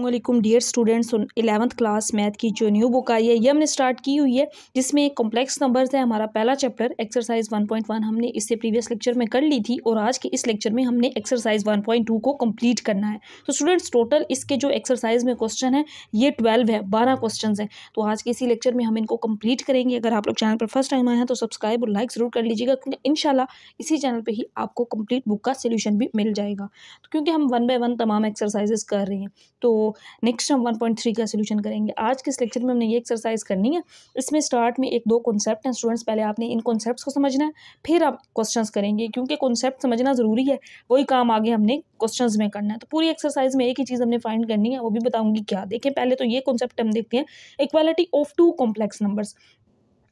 अस्सलामुअलैकुम dear students. 11th class math की जो न्यू बुक आई है ये हमने स्टार्ट की हुई है, जिसमें कॉम्प्लेक्स नंबर्स है। हमारा पहला चैप्टर एक्सरसाइज 1.1 हमने इससे प्रीवियस लेक्चर में कर ली थी और आज के इस लेक्चर में हमने एक्सरसाइज 1.2 को कंप्लीट करना है। तो स्टूडेंट्स टोटल इसके जो एक्सरसाइज में क्वेश्चन है ये 12 है, 12 क्वेश्चन हैं। तो आज के इसी लेक्चर में हम इनको कंप्लीट करेंगे। अगर आप लोग चैनल पर फर्स्ट टाइम आए हैं तो सब्सक्राइब और लाइक ज़रूर कर लीजिएगा, क्योंकि इंशाल्लाह इसी चैनल पर ही आपको कंप्लीट बुक का सोल्यूशन भी मिल जाएगा। तो क्योंकि हम 1 बाय 1 तमाम एक्सरसाइजेस कर रहे हैं, तो नेक्स्ट हम 1.3 का सोल्यूशन करेंगे। आज के इस लेक्चर में हमने ये एक्सरसाइज करनी है। इसमें स्टार्ट में एक दो कॉन्सेप्ट हैं स्टूडेंट्स, पहले आपने इन कॉन्सेप्ट्स को समझना है, फिर आप क्वेश्चंस करेंगे, क्योंकि कॉन्सेप्ट समझना ज़रूरी है, वही काम आगे हमने क्वेश्चंस में करना है। तो पूरी एक्सरसाइज में एक ही चीज़ हमने फाइंड करनी है, वो भी बताऊंगी क्या। देखें पहले तो ये कॉन्सेप्ट हम देखते हैं, equality of two complex numbers.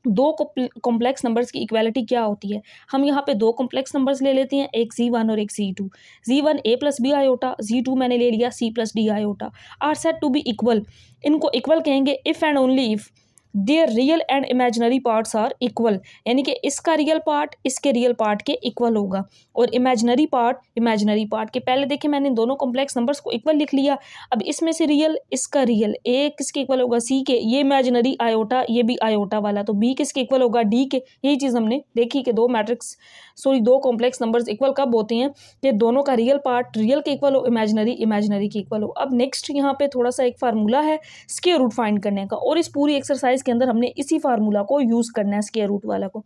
दो कॉम्प्लेक्स नंबर्स की इक्वालिटी क्या होती है। हम यहाँ पे दो कॉम्प्लेक्स नंबर्स ले लेते हैं, एक Z1 और एक Z2। Z1 a plus B iota, Z2 मैंने ले लिया C plus D iota, are said to be equal. इनको इक्वल कहेंगे if and only if their real and imaginary parts are equal, यानी कि इसका रियल पार्ट इसके रियल पार्ट के इक्वल होगा और इमेजिनरी पार्ट के। पहले देखें मैंने दोनों कॉम्प्लेक्स नंबर्स को इक्वल लिख लिया। अब इसमें से रियल इसका रियल ए किसके इक्वल होगा, सी के। ये इमेजिनरी आयोटा, ये भी आयोटा वाला, तो बी किसके इक्वल होगा, डी के। यही चीज़ हमने देखी कि दो कॉम्प्लेक्स नंबर्स इक्वल कब होते हैं कि दोनों का रियल पार्ट रियल के इक्वल हो, इमेजिनरी के इक्वल हो। अब नेक्स्ट यहाँ पे थोड़ा सा एक फार्मूला है स्क्वायर रूट फाइंड करने का, और इस पूरी एक्सरसाइज के अंदर हमने इसी फार्मूला को यूज करना है, स्क्वायर रूट वाला को।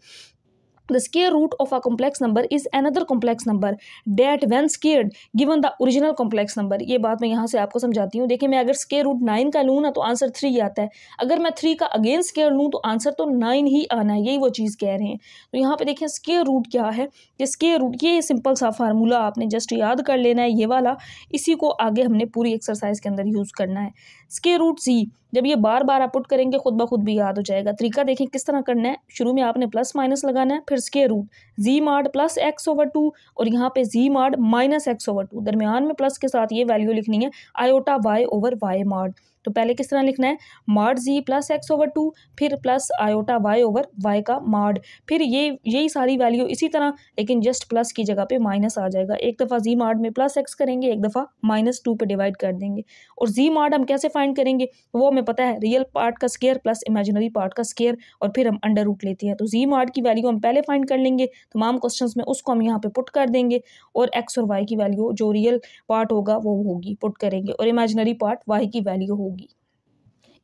The square root of a complex number is another complex number that when squared given the original complex number। ये बात मैं यहाँ से आपको समझाती हूँ। देखिए मैं अगर स्क्वायर रूट 9 का लूँ ना तो आंसर 3 आता है, अगर मैं 3 का अगेन स्क्वायर लूँ तो आंसर तो 9 ही आना है, यही वो चीज़ कह रहे हैं। तो यहाँ पे देखें स्क्वायर रूट क्या है, कि स्क्वायर रूट ये सिंपल सा फार्मूला आपने जस्ट याद कर लेना है, ये वाला। इसी को आगे हमने पूरी एक्सरसाइज के अंदर यूज़ करना है। स्क्वायर रूट सी, जब ये बार बार आप पुट करेंगे खुद ब खुद भी याद हो जाएगा। तरीका देखें किस तरह करना है। शुरू में आपने प्लस माइनस लगाना है, फिर स्क्वायर रूट जी माड प्लस एक्स ओवर 2 और यहाँ पे जी माड माइनस एक्स ओवर 2, दरमियान में प्लस के साथ ये वैल्यू लिखनी है आयोटा वाई ओवर वाई माड। तो पहले किस तरह लिखना है, माड जी प्लस एक्स ओवर 2, फिर plus iota y over y का माड, फिर यही सारी वैल्यू इसी तरह, लेकिन जस्ट प्लस की जगह पे माइनस आ जाएगा। एक दफ़ा जी माड में प्लस एक्स करेंगे, एक दफ़ा -2 पे डिवाइड कर देंगे। और जी माड हम कैसे फाइंड करेंगे वो हमें पता है, रियल पार्ट का स्क्वायर प्लस इमेजिनरी पार्ट का स्क्वायर, और फिर हम अंडर रूट लेते हैं। तो जी माड की वैल्यू हम पहले फाइंड कर लेंगे तमाम क्वेश्चंस में, उसको हम यहाँ पे पुट कर देंगे, और एक्स और वाई की वैल्यू जो रियल पार्ट होगा वो होगी, पुट करेंगे, और इमेजिनरी पार्ट वाई की वैल्यू होगी।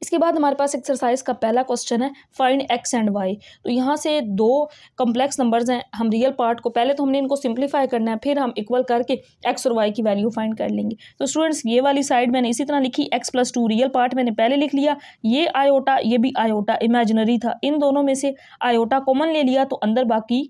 इसके बाद हमारे पास एक्सरसाइज का पहला क्वेश्चन है फाइंड एक्स एंड वाई। तो यहाँ से दो कॉम्प्लेक्स नंबर्स हैं, हम रियल पार्ट को पहले तो हमने इनको सिंप्लीफाई करना है, फिर हम इक्वल करके एक्स और वाई की वैल्यू फाइंड कर लेंगे। तो स्टूडेंट्स ये वाली साइड मैंने इसी तरह लिखी, एक्स प्लस 2 रियल पार्ट मैंने पहले लिख लिया, ये आयोटा ये भी आयोटा इमेजिनरी था, इन दोनों में से आयोटा कॉमन ले लिया तो अंदर बाकी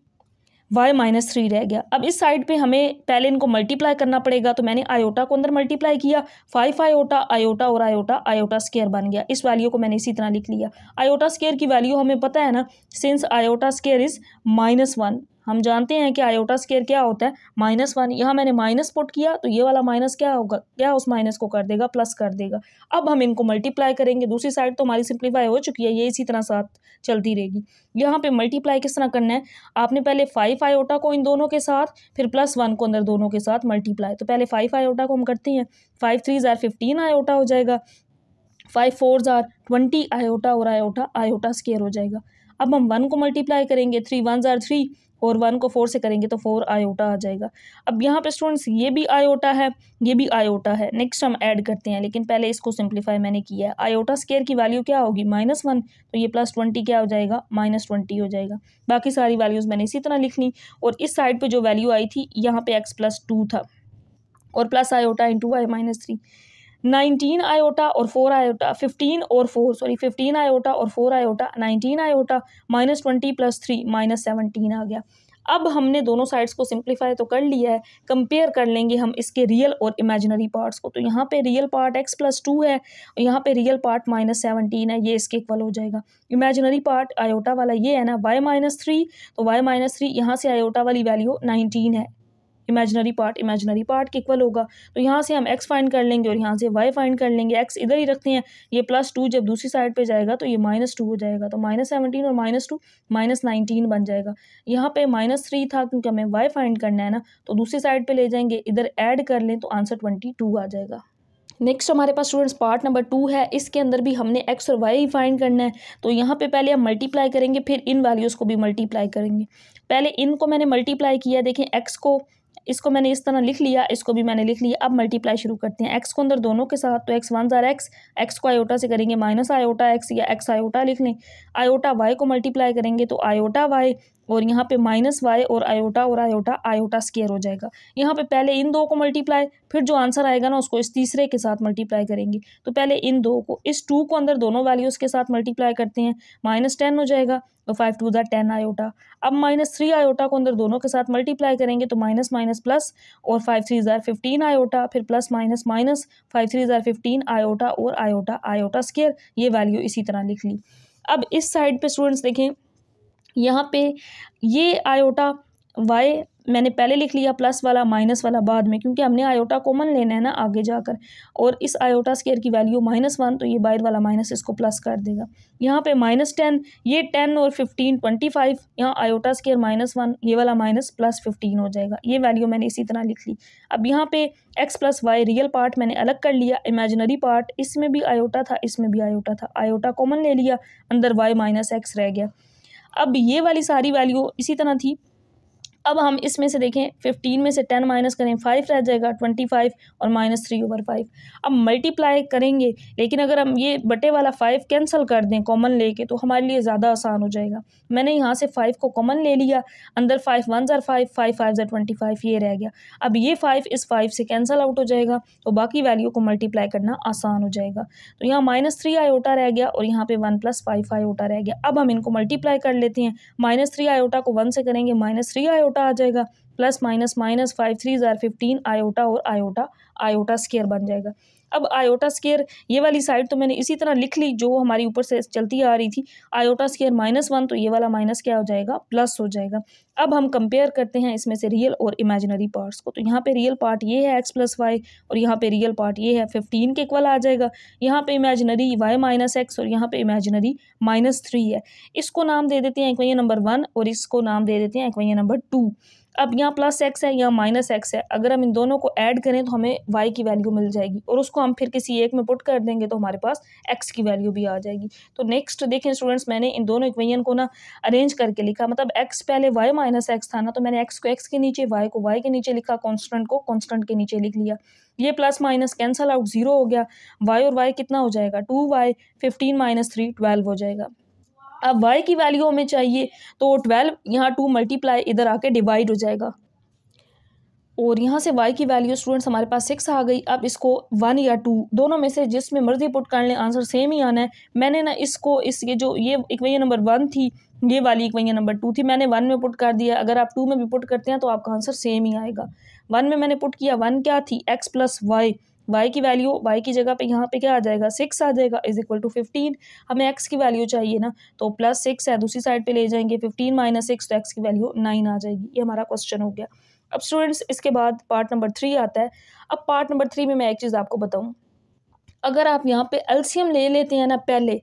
y-3 रह गया। अब इस साइड पे हमें पहले इनको मल्टीप्लाई करना पड़ेगा, तो मैंने आयोटा को अंदर मल्टीप्लाई किया, 5 आयोटा आयोटा और आयोटा स्क्वायर बन गया। इस वैल्यू को मैंने इसी तरह लिख लिया। आयोटा स्क्वायर की वैल्यू हमें पता है ना, सिंस आयोटा स्क्वायर इज -1, हम जानते हैं कि आयोटा स्क्वायर क्या होता है -1। यहाँ मैंने माइनस पुट किया तो ये वाला माइनस क्या होगा, क्या उस माइनस को कर देगा, प्लस कर देगा। अब हम इनको मल्टीप्लाई करेंगे, दूसरी साइड तो हमारी सिंप्लीफाई हो चुकी है, ये इसी तरह साथ चलती रहेगी। यहाँ पे मल्टीप्लाई किस तरह करना है, आपने पहले 5 आयोटा को इन दोनों के साथ, फिर +1 को अंदर दोनों के साथ मल्टीप्लाई। तो पहले 5 आयोटा को हम करते हैं, 5 3 = 15 आयोटा हो जाएगा, 5 4 = 20 आयोटा और आयोटा स्क्वायर हो जाएगा। अब हम 1 को मल्टीप्लाई करेंगे, 3 1 = 3 और 1 को 4 से करेंगे तो 4 आयोटा आ जाएगा। अब यहाँ पे स्टूडेंट्स ये भी आयोटा है ये भी आयोटा है, नेक्स्ट हम ऐड करते हैं, लेकिन पहले इसको सिंप्लीफाई मैंने किया है। आयोटा स्क्वायर की वैल्यू क्या होगी, -1, तो ये +20 क्या हो जाएगा, -20 हो जाएगा। बाकी सारी वैल्यूज़ मैंने इसी तरह लिखनी, और इस साइड पर जो वैल्यू आई थी यहाँ पे x + 2 था और plus iota into y-3, 19 iota और 4 आयोटा, 15 आयोटा और 4 आयोटा, 19 आयोटा -20 + 3 -17 आ गया। अब हमने दोनों साइड्स को सिंप्लीफाई तो कर लिया है, कंपेयर कर लेंगे हम इसके रियल और इमेजिनरी पार्ट्स को। तो यहाँ पे रियल पार्ट x + 2 है, और यहाँ पे रियल पार्ट -17 है, ये इसके इक्वल हो जाएगा। इमेजिनरी पार्ट आयोटा वाला ये है ना y-3, तो y-3 यहाँ से आयोटा वाली वैल्यू 19 है, इमेजिनरी पार्ट के इक्वल होगा। तो यहाँ से हम x फाइंड कर लेंगे और यहाँ से y फाइंड कर लेंगे। x इधर ही रखते हैं, ये +2 जब दूसरी साइड पे जाएगा तो ये -2 हो जाएगा, तो -17 और -2 -19 बन जाएगा। यहाँ पे -3 था क्योंकि हमें y फाइंड करना है ना, तो दूसरी साइड पे ले जाएंगे, इधर ऐड कर लें तो आंसर 22 आ जाएगा। नेक्स्ट हमारे पास स्टूडेंट्स पार्ट नंबर 2 है। इसके अंदर भी हमने एक्स और वाई फाइंड करना है। तो यहाँ पे पहले हम मल्टीप्लाई करेंगे, फिर इन वैल्यूज़ को भी मल्टीप्लाई करेंगे। पहले इनको मैंने मल्टीप्लाई किया, देखें एक्स को, इसको मैंने इस तरह लिख लिया, इसको भी मैंने लिख लिया। अब मल्टीप्लाई शुरू करते हैं एक्स को अंदर दोनों के साथ, तो एक्स वन ज़ार एक्स, एक्स को आयोटा से करेंगे माइनस आयोटा एक्स, या एक्स आयोटा लिख लें। आयोटा वाई को मल्टीप्लाई करेंगे तो आयोटा वाई, और यहाँ पे माइनस वाई और आयोटा आयोटा स्क्वायर हो जाएगा। यहाँ पे पहले इन दो को मल्टीप्लाई, फिर जो आंसर आएगा ना उसको इस तीसरे के साथ मल्टीप्लाई करेंगे। तो पहले इन दो को, इस 2 को अंदर दोनों वैल्यूज़ के साथ मल्टीप्लाई करते हैं, -10 हो जाएगा, तो 5 2 10 आयोटा। अब -3 आयोटा को अंदर दोनों के साथ मल्टीप्लाई करेंगे तो माइनस माइनस प्लस, और 5 3 15 आयोटा, फिर प्लस माइनस माइनस, 5 3 15 आयोटा और आयोटा स्क्वायर। ये वैल्यू इसी तरह लिख ली। अब इस साइड पे स्टूडेंट्स देखें, यहाँ पे ये आयोटा वाई मैंने पहले लिख लिया, प्लस वाला माइनस वाला बाद में, क्योंकि हमने आयोटा कॉमन लेना है ना आगे जाकर। और इस आयोटा स्क्वायर की वैल्यू -1, तो ये बाहर वाला माइनस इसको प्लस कर देगा। यहाँ पे -10, ये 10 और 15 25, यहाँ आयोटा स्क्वायर -1, ये वाला माइनस प्लस 15 हो जाएगा। ये वैल्यू मैंने इसी तरह लिख ली। अब यहाँ पे x plus y real part मैंने अलग कर लिया, इमेजिनरी पार्ट, इसमें भी आयोटा था, इसमें भी आयोटा था, आयोटा कॉमन ले लिया, अंदर वाई माइनस एक्स रह गया। अब ये वाली सारी वैल्यू इसी तरह थी। अब हम इसमें से देखें, 15 में से 10 माइनस करें, 5 रह जाएगा, 25 और -3/5। अब मल्टीप्लाई करेंगे, लेकिन अगर हम ये बटे वाला 5 कैंसिल कर दें कॉमन लेके, तो हमारे लिए ज़्यादा आसान हो जाएगा। मैंने यहाँ से 5 को कॉमन ले लिया, अंदर 5 1 ज़ार 5, 5 5 ज़ार 25, ये रह गया। अब ये 5 इस 5 से कैंसिल आउट हो जाएगा, तो बाकी वैल्यू को मल्टीप्लाई करना आसान हो जाएगा। तो यहाँ -3 आयोटा रह गया, और यहाँ पे 1 + 5 आयोटा रह गया। अब हम इनको मल्टीप्लाई कर लेते हैं। -3 आयोटा को 1 से करेंगे, -3 आयोटा आ जाएगा, प्लस माइनस माइनस 5 3 ज़ार 15 आयोटा और आयोटा स्क्वायर बन जाएगा। अब आयोटा स्क्वायर ये वाली साइड तो मैंने इसी तरह लिख ली जो हमारी ऊपर से चलती आ रही थी। आयोटा स्क्वायर -1, तो ये वाला माइनस क्या हो जाएगा, प्लस हो जाएगा। अब हम कंपेयर करते हैं इसमें से रियल और इमेजिनरी पार्ट्स को। तो यहाँ पे रियल पार्ट ये है x + y, और यहाँ पे रियल पार्ट ये है 15 के इक्वल आ जाएगा। यहाँ पे इमेजिनरी y - x, और यहाँ पे इमेजिनरी -3 है। इसको नाम दे देते हैं इक्वेशन नंबर 1, और इसको नाम दे देते हैं इक्वेशन नंबर 2। अब यहाँ +x है, यहाँ -x है। अगर हम इन दोनों को ऐड करें तो हमें y की वैल्यू मिल जाएगी, और उसको हम फिर किसी एक में पुट कर देंगे तो हमारे पास x की वैल्यू भी आ जाएगी। तो नेक्स्ट देखें स्टूडेंट्स, मैंने इन दोनों इक्वेशन को ना अरेंज करके लिखा, मतलब x पहले y - x था ना, तो मैंने x को x के नीचे, y को y के नीचे लिखा, कांस्टेंट को कांस्टेंट के नीचे लिख लिया। ये प्लस माइनस कैंसल आउट 0 हो गया। y और y कितना हो जाएगा, 2y, 15 - 3 12 हो जाएगा। अब y की वैल्यू हमें चाहिए, तो 12 यहाँ 2 मल्टीप्लाई इधर आके डिवाइड हो जाएगा, और यहाँ से y की वैल्यू स्टूडेंट्स हमारे पास 6 आ गई। अब इसको 1 या 2 दोनों में से जिसमें मर्जी पुट कर लें, आंसर सेम ही आना है। मैंने ना इसको ये इक्वेशन नंबर 1 थी, ये वाली इक्वेशन नंबर 2 थी, मैंने 1 में पुट कर दिया। अगर आप 2 में भी पुट करते हैं तो आपका आंसर सेम ही आएगा। 1 में मैंने पुट किया, 1 क्या थी, x + y की वैल्यू, y की जगह पे यहाँ पे क्या आ जाएगा, 6 आ जाएगा, = 15। हमें x की वैल्यू चाहिए ना, तो +6 है, दूसरी साइड पे ले जाएंगे, 15 - 6, तो x की वैल्यू 9 आ जाएगी। ये हमारा क्वेश्चन हो गया। अब स्टूडेंट्स इसके बाद पार्ट नंबर 3 आता है। अब पार्ट नंबर 3 में मैं एक चीज़ आपको बताऊं, अगर आप यहाँ पे एलसीएम ले लेते हैं ना पहले,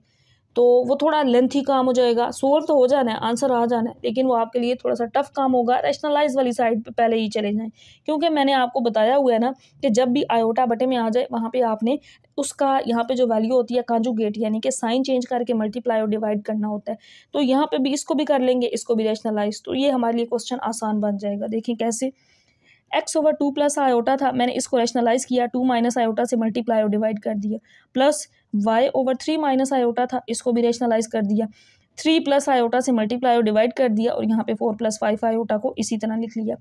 तो वो थोड़ा लेंथी काम हो जाएगा। सोल्व तो हो जाना है, आंसर आ जाना है, लेकिन वो आपके लिए थोड़ा सा टफ काम होगा। रैशनलाइज वाली साइड पे पहले ही चले जाएं, क्योंकि मैंने आपको बताया हुआ है ना कि जब भी आयोटा बटे में आ जाए, वहाँ पे आपने उसका यहाँ पे जो वैल्यू होती है कांजुगेट, यानी कि साइन चेंज करके मल्टीप्लाई और डिवाइड करना होता है। तो यहाँ पे भी इसको भी कर लेंगे, इसको भी रैशनलाइज, तो ये हमारे लिए क्वेश्चन आसान बन जाएगा। देखिए कैसे, x/2 + आयोटा था, मैंने इसको रैशनलाइज किया, 2 - आयोटा से मल्टीप्लाई और डिवाइड कर दिया, प्लस y/3 - आयोटा था, इसको भी रैशनलाइज कर दिया, 3 + आयोटा से मल्टीप्लाई और डिवाइड कर दिया, और यहाँ पे 4 + 5 आयोटा को इसी तरह लिख लिया।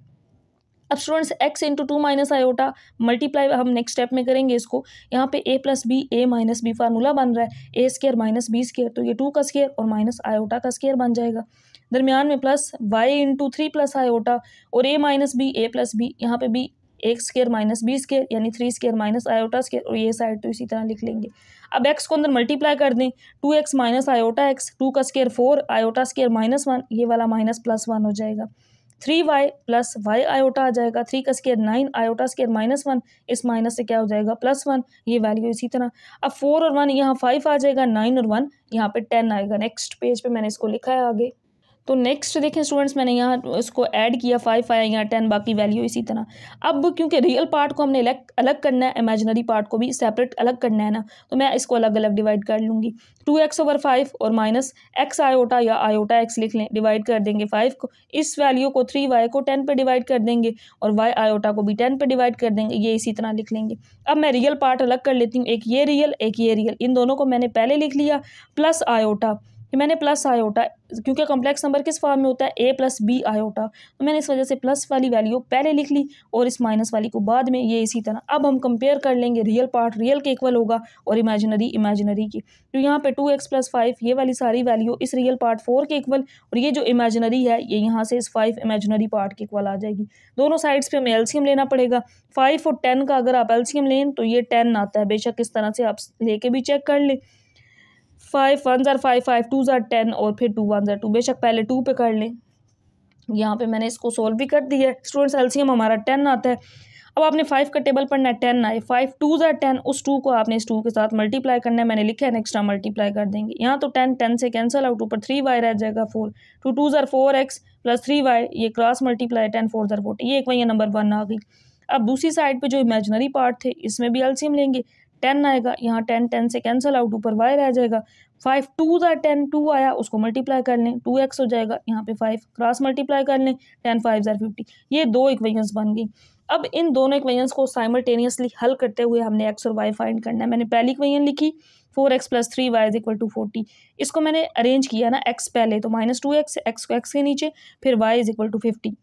अब स्टूडेंट्स x × 2 - आयोटा मल्टीप्लाई हम नेक्स्ट स्टेप में करेंगे इसको। यहाँ पे a + b, a - b formula बन रहा है, a² - b स्क्वायर, तो ये 2 का स्क्वायर और माइनस आयोटा का स्क्वायर बन जाएगा। दरमियान में प्लस y × 3 + आयोटा, और a - b, a + b, यहाँ पे b (a² - b स्क्वायर) यानी 3² माइनस आयोटा स्क्वायर, और ये साइड तो इसी तरह लिख लेंगे। अब x को अंदर मल्टीप्लाई कर दें, 2x - आयोटा x, 2 का स्क्वायर 4, आयोटा स्क्वायर -1, ये वाला माइनस +1 हो जाएगा। 3y + y आयोटा आ जाएगा, 3 का स्क्वायर 9, आयोटा स्क्वायर -1, इस माइनस से क्या हो जाएगा, +1, ये वैल्यू इसी तरह। अब 4 और 1 यहाँ 5 आ जाएगा, 9 और 1 यहाँ पे 10 आएगा। नेक्स्ट पेज पे मैंने इसको लिखा है आगे। तो नेक्स्ट देखें स्टूडेंट्स, मैंने यहाँ इसको ऐड किया, 5 आया, यहाँ 10, बाकी वैल्यू इसी तरह। अब क्योंकि रियल पार्ट को हमने अलग करना है, इमेजिनरी पार्ट को भी सेपरेट अलग करना है ना, तो मैं इसको अलग अलग डिवाइड कर लूँगी। 2x/5 और माइनस x आयोटा या आयोटा x लिख लें, डिवाइड कर देंगे 5 को, इस वैल्यू को 3y को 10 पे डिवाइड कर देंगे और y आयोटा को भी 10 पे डिवाइड कर देंगे, ये इसी तरह लिख लेंगे। अब मैं रियल पार्ट अलग कर लेती हूँ, एक ये रियल, एक ये रियल, इन दोनों को मैंने पहले लिख लिया, प्लस आयोटा, कि मैंने प्लस आयोटा, क्योंकि कॉम्प्लेक्स नंबर किस फॉर्म में होता है, a + b आयोटा, तो मैंने इस वजह से प्लस वाली वैल्यू पहले लिख ली और इस माइनस वाली को बाद में, ये इसी तरह। अब हम कंपेयर कर लेंगे, रियल पार्ट रियल के इक्वल होगा और इमेजिनरी इमेजिनरी की, तो यहाँ पे 2x + 5 ये वाली सारी वैल्यू इस रियल पार्ट 4 के इक्वल, और ये जो इमेजिनरी है ये यहाँ से इस 5 इमेजिनरी पार्ट के इक्वल आ जाएगी। दोनों साइड्स पे हमें एलसीएम लेना पड़ेगा। 5 और 10 का अगर आप एलसीएम लें तो ये 10 आता है, बेशक इस तरह से आप लेके भी चेक कर लें। 5 1 * 5, 5 2 * 10 और फिर 2 1 * 2, बेशक पहले 2 पे कर लें। यहाँ पे मैंने इसको सोल्व भी कर दिया है स्टूडेंट्स, एलसीएम हमारा 10 आता है। अब आपने 5 का टेबल पढ़ना है, 10 आए, 5 2 * 10, उस 2 को आपने इस 2 के साथ मल्टीप्लाई करना है, मैंने लिखा है नेक्स्ट मल्टीप्लाई कर देंगे। यहाँ तो 10 10 से कैंसिल आउट, ऊपर 3y रह जाएगा 4, 2 2 * 4x + 3y, ये क्रॉस मल्टीप्लाई 10 4 * 40, ये इक्वेशन नंबर 1 आ गई। अब दूसरी साइड पे जो इमेजिनरी पार्ट थे इसमें भी एलसीएम लेंगे, 10 आएगा, यहाँ 10 10 से कैंसिल आउट, ऊपर y रह जाएगा, 5 2 * 10, 2 आया, उसको मल्टीप्लाई कर लें, 2x हो जाएगा, यहाँ पे 5 क्रॉस मल्टीप्लाई कर लें, 10 5 * 50, ये दो इक्वेशंस बन गई। अब इन दोनों इक्वेशंस को साइमल्टेनियसली हल करते हुए हमने x और y फाइंड करना है। मैंने पहली इक्वेशन लिखी 4x + 3y = 40, इसको मैंने अरेंज किया ना, x पहले तो -2x, x को x के नीचे, फिर y = 50।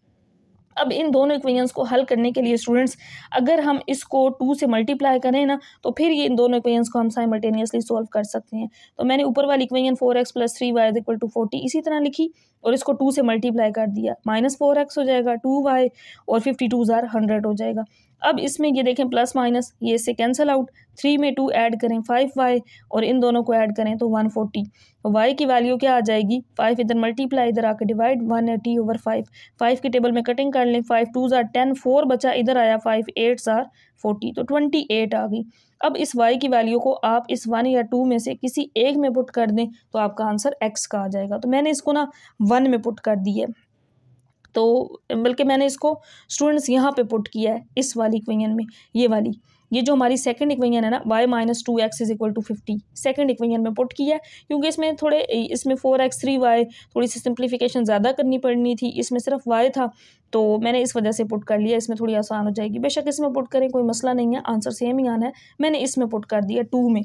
अब इन दोनों इक्वेशंस को हल करने के लिए स्टूडेंट्स, अगर हम इसको 2 से मल्टीप्लाई करें ना, तो फिर ये इन दोनों इक्वेशंस को हम साइमल्टेनियसली सॉल्व कर सकते हैं। तो मैंने ऊपर वाली इक्वेशन 4x + 3y = 40 इसी तरह लिखी और इसको 2 से मल्टीप्लाई कर दिया, -4x हो जाएगा, 2y और 52 * 100 हो जाएगा। अब इसमें ये देखें प्लस माइनस, ये इससे कैंसिल आउट, 3 में 2 ऐड करें 5y और इन दोनों को ऐड करें तो 140, तो y की वैल्यू क्या आ जाएगी, 5 इधर मल्टीप्लाई, इधर आके डिवाइड, 180/5, 5 की टेबल में कटिंग कर लें, 5 2 * 10, 4 बचा, इधर आया 5 8 * 40, तो 28 आ गई। अब इस y की वैल्यू को आप इस 1 या 2 में से किसी एक में पुट कर दें तो आपका आंसर x का आ जाएगा। तो मैंने इसको ना 1 में पुट कर दी है, तो बल्कि मैंने इसको स्टूडेंट्स यहाँ पे पुट किया है इस वाली इक्वेशन में, ये वाली, ये जो हमारी सेकंड इक्वेशन है ना, y - 2x = 50, सेकंड इक्वेशन में पुट किया है, क्योंकि इसमें थोड़े, इसमें 4x 3y थोड़ी सी सिंप्लीफिकेशन ज़्यादा करनी पड़नी थी, इसमें सिर्फ y था, तो मैंने इस वजह से पुट कर लिया, इसमें थोड़ी आसान हो जाएगी। बेशक इसमें पुट करें कोई मसला नहीं है, आंसर सेम ही आना है, मैंने इसमें पुट कर दिया 2 में।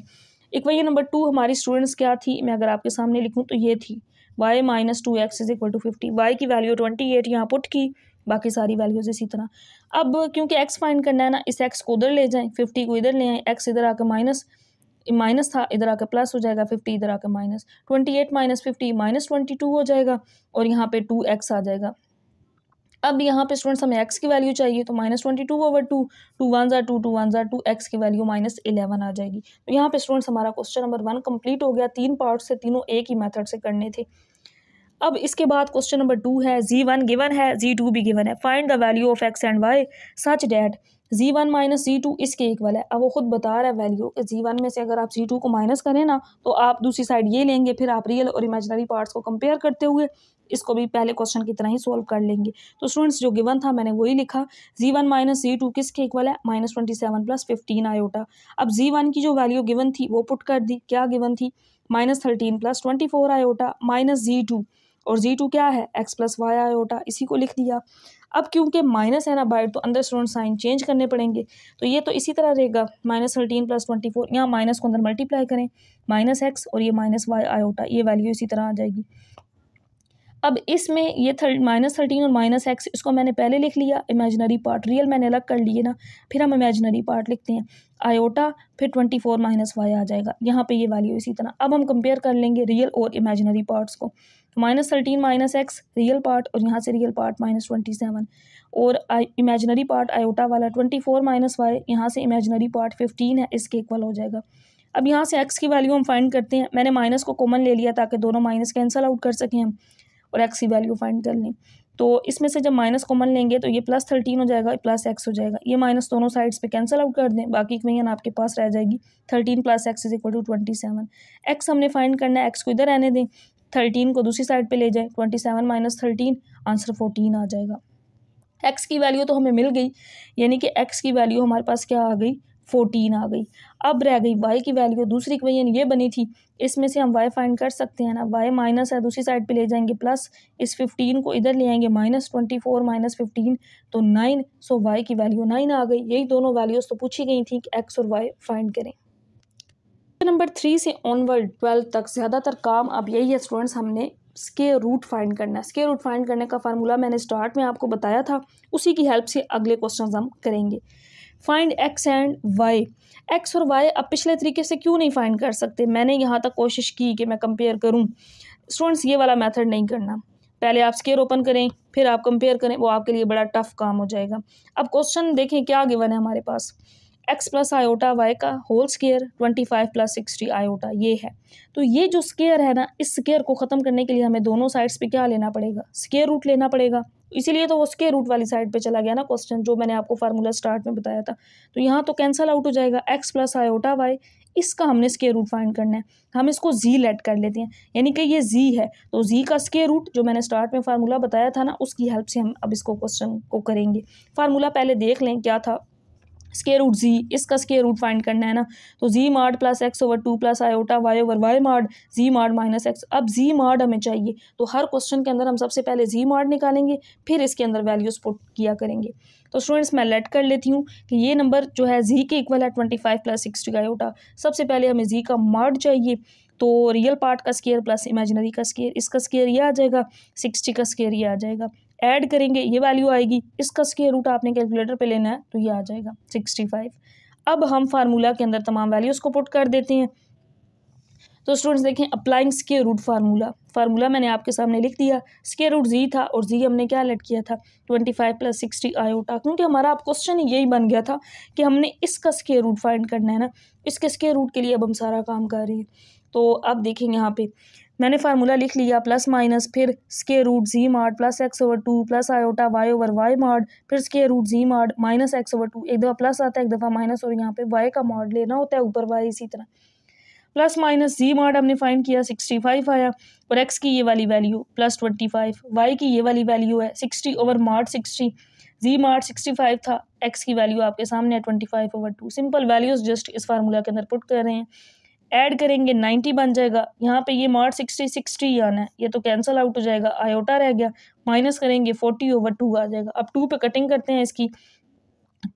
इक्वेशन नंबर 2 हमारी स्टूडेंट्स क्या थी, मैं अगर आपके सामने लिखूँ तो ये थी y - 2x = 50, y की वैल्यू 28 यहाँ पुट की, बाकी सारी वैल्यूज़ इसी तरह। अब क्योंकि x फाइंड करना है ना, इस x को उधर ले जाएं, 50 को इधर ले आएँ, x इधर आकर माइनस था, इधर आकर प्लस हो जाएगा, 50 इधर आकर माइनस, 28 - 50 -22 हो जाएगा और यहाँ पे 2x आ जाएगा। अब यहाँ पे स्टूडेंट्स हमें x की वैल्यू चाहिए, तो -22/2, 2 1 * 2, 2 1 * 2, x की वैल्यू -11 आ जाएगी। तो यहाँ पे स्टूडेंट्स हमारा क्वेश्चन नंबर 1 कंप्लीट हो गया, 3 पार्ट से, तीनों एक ही मेथड से करने थे। अब इसके बाद क्वेश्चन नंबर 2 है, z1 गिवन है, z2 भी गिवन है, find the value of x and y such that z1 - z2 इसके इक्वल है। अब वो खुद बता रहा है वैल्यू कि z1 में से अगर आप z2 को माइनस करें ना, तो आप दूसरी साइड ये लेंगे, फिर आप रियल और इमेजिनरी पार्ट्स को कंपेयर करते हुए इसको भी पहले क्वेश्चन की तरह ही सोल्व कर लेंगे। तो स्टूडेंट्स जो गिवन था मैंने वही लिखा, z1 - z2 किसके इक्वल है, -27 + 15 आयोटा। अब z1 की जो वैल्यू गिवन थी वो पुट कर दी, क्या गिवन थी, -13 + 24 आयोटा, माइनस z2, और z2 क्या है, x + y आयोटा, इसी को लिख दिया। अब क्योंकि माइनस है ना बाहर, तो अंदर स्टूडेंट साइन चेंज करने पड़ेंगे, तो ये तो इसी तरह रहेगा, -13 + 24, यहाँ माइनस को अंदर मल्टीप्लाई करें, -x और ये -y आयोटा, ये वैल्यू इसी तरह आ जाएगी। अब इसमें ये -13 और -x, इसको मैंने पहले लिख लिया, इमेजिनरी पार्ट, रियल मैंने अलग कर लिए ना, फिर हम इमेजिनरी पार्ट लिखते हैं, आयोटा, फिर 24 - y आ जाएगा, यहाँ पे ये वैल्यू इसी तरह। अब हम कंपेयर कर लेंगे रियल और इमेजिनरी पार्ट्स को, तो -13 - x रियल पार्ट और यहाँ से रियल पार्ट -27, और इमेजिनरी पार्ट आयोटा वाला 24 - y, यहाँ से इमेजिनरी पार्ट 15 है, इसके इक्वल हो जाएगा। अब यहाँ से x की वैल्यू हम फाइंड करते हैं, मैंने माइनस को कॉमन ले लिया ताकि दोनों माइनस कैंसिल आउट कर सकें हम और x की वैल्यू फाइंड कर लें। तो इसमें से जब माइनस कॉमन लेंगे तो ये +13 हो जाएगा, +x हो जाएगा, ये माइनस दोनों साइड्स पे कैंसिल आउट कर दें, बाकी इक्वेशन आपके पास रह जाएगी 13 + x = 27। x हमने फाइंड करना है, x को इधर रहने दें, 13 को दूसरी साइड पे ले जाएं, 27 माइनस 13 आंसर 14 आ जाएगा। एक्स की वैल्यू तो हमें मिल गई, यानी कि एक्स की वैल्यू हमारे पास क्या आ गई, 14 आ गई। अब रह गई वाई की वैल्यू, दूसरी इक्वेशन ये बनी थी, इसमें से हम वाई फाइंड कर सकते हैं ना। वाई माइनस है, दूसरी साइड पे ले जाएंगे प्लस, इस 15 को इधर ले आएंगे माइनस, 24 माइनस 15 तो 9, सो वाई की वैल्यू 9 आ गई। यही दोनों वैल्यूज तो पूछी गई थी कि एक्स और वाई फाइंड करें। नंबर 3 से ऑनवर्ड 12 तक ज़्यादातर काम अब यही है स्टूडेंट्स, हमने स्क्वायर रूट फाइंड करना है। स्क्वायर रूट फाइंड करने का फार्मूला मैंने स्टार्ट में आपको बताया था, उसी की हेल्प से अगले क्वेश्चन हम करेंगे। Find x and y. X और वाई अब पिछले तरीके से क्यों नहीं फाइंड कर सकते, मैंने यहाँ तक कोशिश की कि मैं कंपेयर करूँ। स्टूडेंट्स ये वाला मेथड नहीं करना, पहले आप स्क्वायर ओपन करें फिर आप कंपेयर करें, वो आपके लिए बड़ा टफ काम हो जाएगा। अब क्वेश्चन देखें क्या गिवन है हमारे पास, एक्स प्लस आयोटा वाई का होल स्क्वायर 25 प्लस 60 आयोटा ये है। तो ये जो स्क्वायर है ना, इस स्क्वायर को ख़त्म करने के लिए हमें दोनों साइड्स पे क्या लेना पड़ेगा, स्क्वायर रूट लेना पड़ेगा। इसीलिए तो वो स्क्वायर रूट वाली साइड पे चला गया ना क्वेश्चन, जो मैंने आपको फार्मूला स्टार्ट में बताया था। तो यहाँ तो कैंसिल आउट हो जाएगा, एक्स प्लस आयोटा वाई, इसका हमने स्क्वायर रूट फाइंड करना है। हम इसको जी लेट कर लेते हैं, यानी कि ये जी है, तो जी का स्क्वायर रूट जो मैंने स्टार्ट में फार्मूला बताया था ना, उसकी हेल्प से हम अब इसको क्वेश्चन को करेंगे। फार्मूला पहले देख लें क्या था, स्क्वायर रूट जी, इसका स्क्वायर रूट फाइंड करना है ना। तो z mod plus x over 2 plus iota y over y mod z mod minus x. अब जी मार्ड हमें चाहिए, तो हर क्वेश्चन के अंदर हम सबसे पहले जी मार्ड निकालेंगे, फिर इसके अंदर वैल्यूज पुट किया करेंगे। तो स्टूडेंट्स मैं लेट कर लेती हूँ कि ये नंबर जो है जी के इक्वल है 25 प्लस 60 आयोटा। सबसे पहले हमें जी का मार्ड चाहिए, तो रियल पार्ट का स्क्वायर प्लस इमेजिनरी का स्क्वायर, इसका स्क्वायर ये आ जाएगा, 60 का स्क्वायर ये आ जाएगा। ऐड करेंगे ये वैल्यू आएगी, इसका स्क्वायर रूट आपने कैलकुलेटर पे लेना है, तो ये आ जाएगा 65। अब हम फार्मूला के अंदर तमाम वैल्यूज़ को पुट कर देते हैं। तो स्टूडेंट्स देखें, अप्लाइंग स्क्वायर रूट फार्मूला मैंने आपके सामने लिख दिया। स्क्वायर रूट जी था और जी हमने क्या लेट किया था 25 प्लस 60 आयोटा, क्योंकि हमारा अब क्वेश्चन यही बन गया था कि हमने इसका स्क्वायर रूट फाइंड करना है ना। इसके स्क्वायर रूट के लिए अब हम सारा काम कर रहे हैं। तो अब देखेंगे यहाँ पे मैंने फार्मूला लिख लिया, प्लस माइनस फिर square root z mod plus x over 2 plus iota y over y mod, फिर square root z mod minus x over 2, एक दफ़ा प्लस आता है एक दफ़ा माइनस, और यहाँ पे वाई का मॉड लेना होता है, ऊपर वाई इसी तरह। प्लस माइनस जी मार्ड हमने फाइंड किया 65 आया, और एक्स की ये वाली वैल्यू प्लस 25, वाई की ये वाली वैल्यू है 60 ओवर मार्ड 60, जी मार्ड 65 था, एक्स की वैल्यू आपके सामने है 25 ओवर 2। सिंपल वैल्यूज जस्ट इस फार्मूला के अंदर पुट कर रहे हैं, ऐड करेंगे 90 बन जाएगा। यहाँ पे ये मार्ड 60 आना है, ये तो कैंसिल आउट हो जाएगा, आयोटा रह गया, माइनस करेंगे 40 ओवर 2 आ जाएगा। अब 2 पे कटिंग करते हैं इसकी,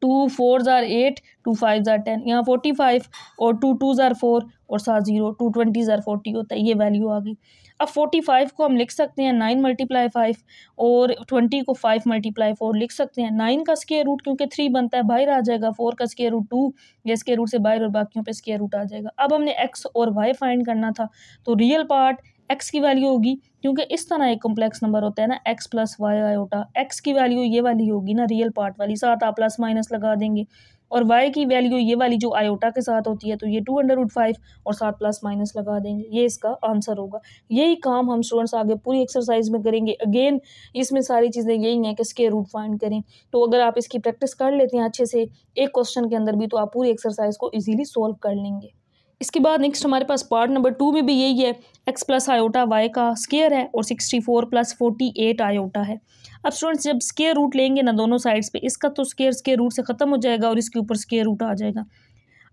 2 4 जार 8, 2 5 जार 10, यहाँ 45 और 2 2 जार 4 और 7 0, 2 20 जार 40 होता है, ये वैल्यू आ गई। अब 45 को हम लिख सकते हैं 9 मल्टीप्लाई 5 और 20 को 5 मल्टीप्लाई 4 लिख सकते हैं। 9 का स्क्वायर रूट क्योंकि 3 बनता है बाहर आ जाएगा, 4 का स्क्वायर रूट 2 या स्क्वायर रूट से बाहर और बाकियों पे स्क्वायर रूट आ जाएगा। अब हमने एक्स और वाई फाइंड करना था, तो रियल पार्ट एक्स की वैल्यू होगी, क्योंकि इस तरह एक कॉम्प्लेक्स नंबर होता है ना, x plus y iota, x की वैल्यू ये वाली होगी ना रियल पार्ट वाली, साथ आप प्लस माइनस लगा देंगे, और वाई की वैल्यू ये वाली जो आयोटा के साथ होती है, तो ये 2√5 और साथ प्लस माइनस लगा देंगे, ये इसका आंसर होगा। यही काम हम स्टूडेंट्स आगे पूरी एक्सरसाइज में करेंगे। अगेन इसमें सारी चीज़ें यही हैं कि स्क्वायर रूट फाइंड करें, तो अगर आप इसकी प्रैक्टिस कर लेते हैं अच्छे से एक क्वेश्चन के अंदर भी, तो आप पूरी एक्सरसाइज को ईजिली सॉल्व कर लेंगे। इसके बाद नेक्स्ट हमारे पास पार्ट नंबर 2 में भी यही है, एक्स प्लस आयोटा वाई का स्क्वायर है और 64 प्लस 48 आयोटा है। अब स्टूडेंट्स जब स्क्वायर रूट लेंगे ना दोनों साइड्स पे, इसका तो स्क्वायर रूट से ख़त्म हो जाएगा और इसके ऊपर स्क्वायर रूट आ जाएगा।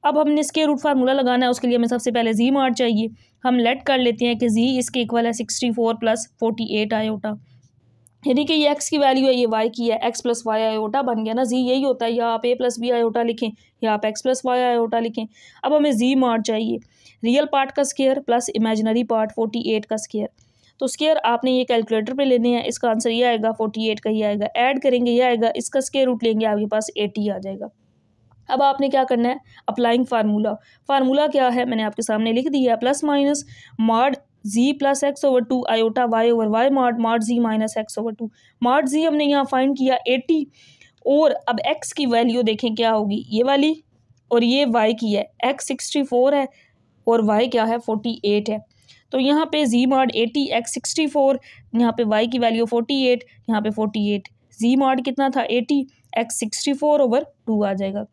अब हमने स्क्वायर रूट फार्मूला लगाना है, उसके लिए हमें सबसे पहले जी मार्ड चाहिए। हम लेट कर लेते हैं कि जी इसके इक्वल है 64 प्लस 48 आयोटा, यानी कि ये एक्स की वैल्यू है, ये वाई की है, एक्स प्लस वाई आयोटा बन गया ना, जी यही होता है, या आप ए प्लस बी आयोटा लिखें या आप एक्स प्लस वाई आयोटा लिखें। अब हमें जी मार्ड चाहिए, रियल पार्ट का स्क्वायर प्लस इमेजिनरी पार्ट 48 का स्क्वायर। तो स्क्वायर आपने ये कैलकुलेटर पे लेने हैं, इसका आंसर ये आएगा 48 का ही आएगा, ऐड करेंगे ये आएगा, इसका स्क्वायर रूट लेंगे आपके पास 80 आ जाएगा। अब आपने क्या करना है, अप्लाइंग फार्मूला क्या है मैंने आपके सामने लिख दिया है, plus minus mod z plus x over 2 iota y over y mod z minus x over 2। Mod z हमने यहाँ फाइंड किया 80, और अब एक्स की वैल्यू देखें क्या होगी, ये वाली, और ये वाई की है, एक्स 64 है और वाई क्या है 48 है। तो यहाँ पे जी मार्ड 80 एक्स 64, यहाँ पे वाई की वैल्यू 48, यहाँ पे 48, जी मार्ड कितना था 80, एक्स 64 ओवर 2 आ जाएगा।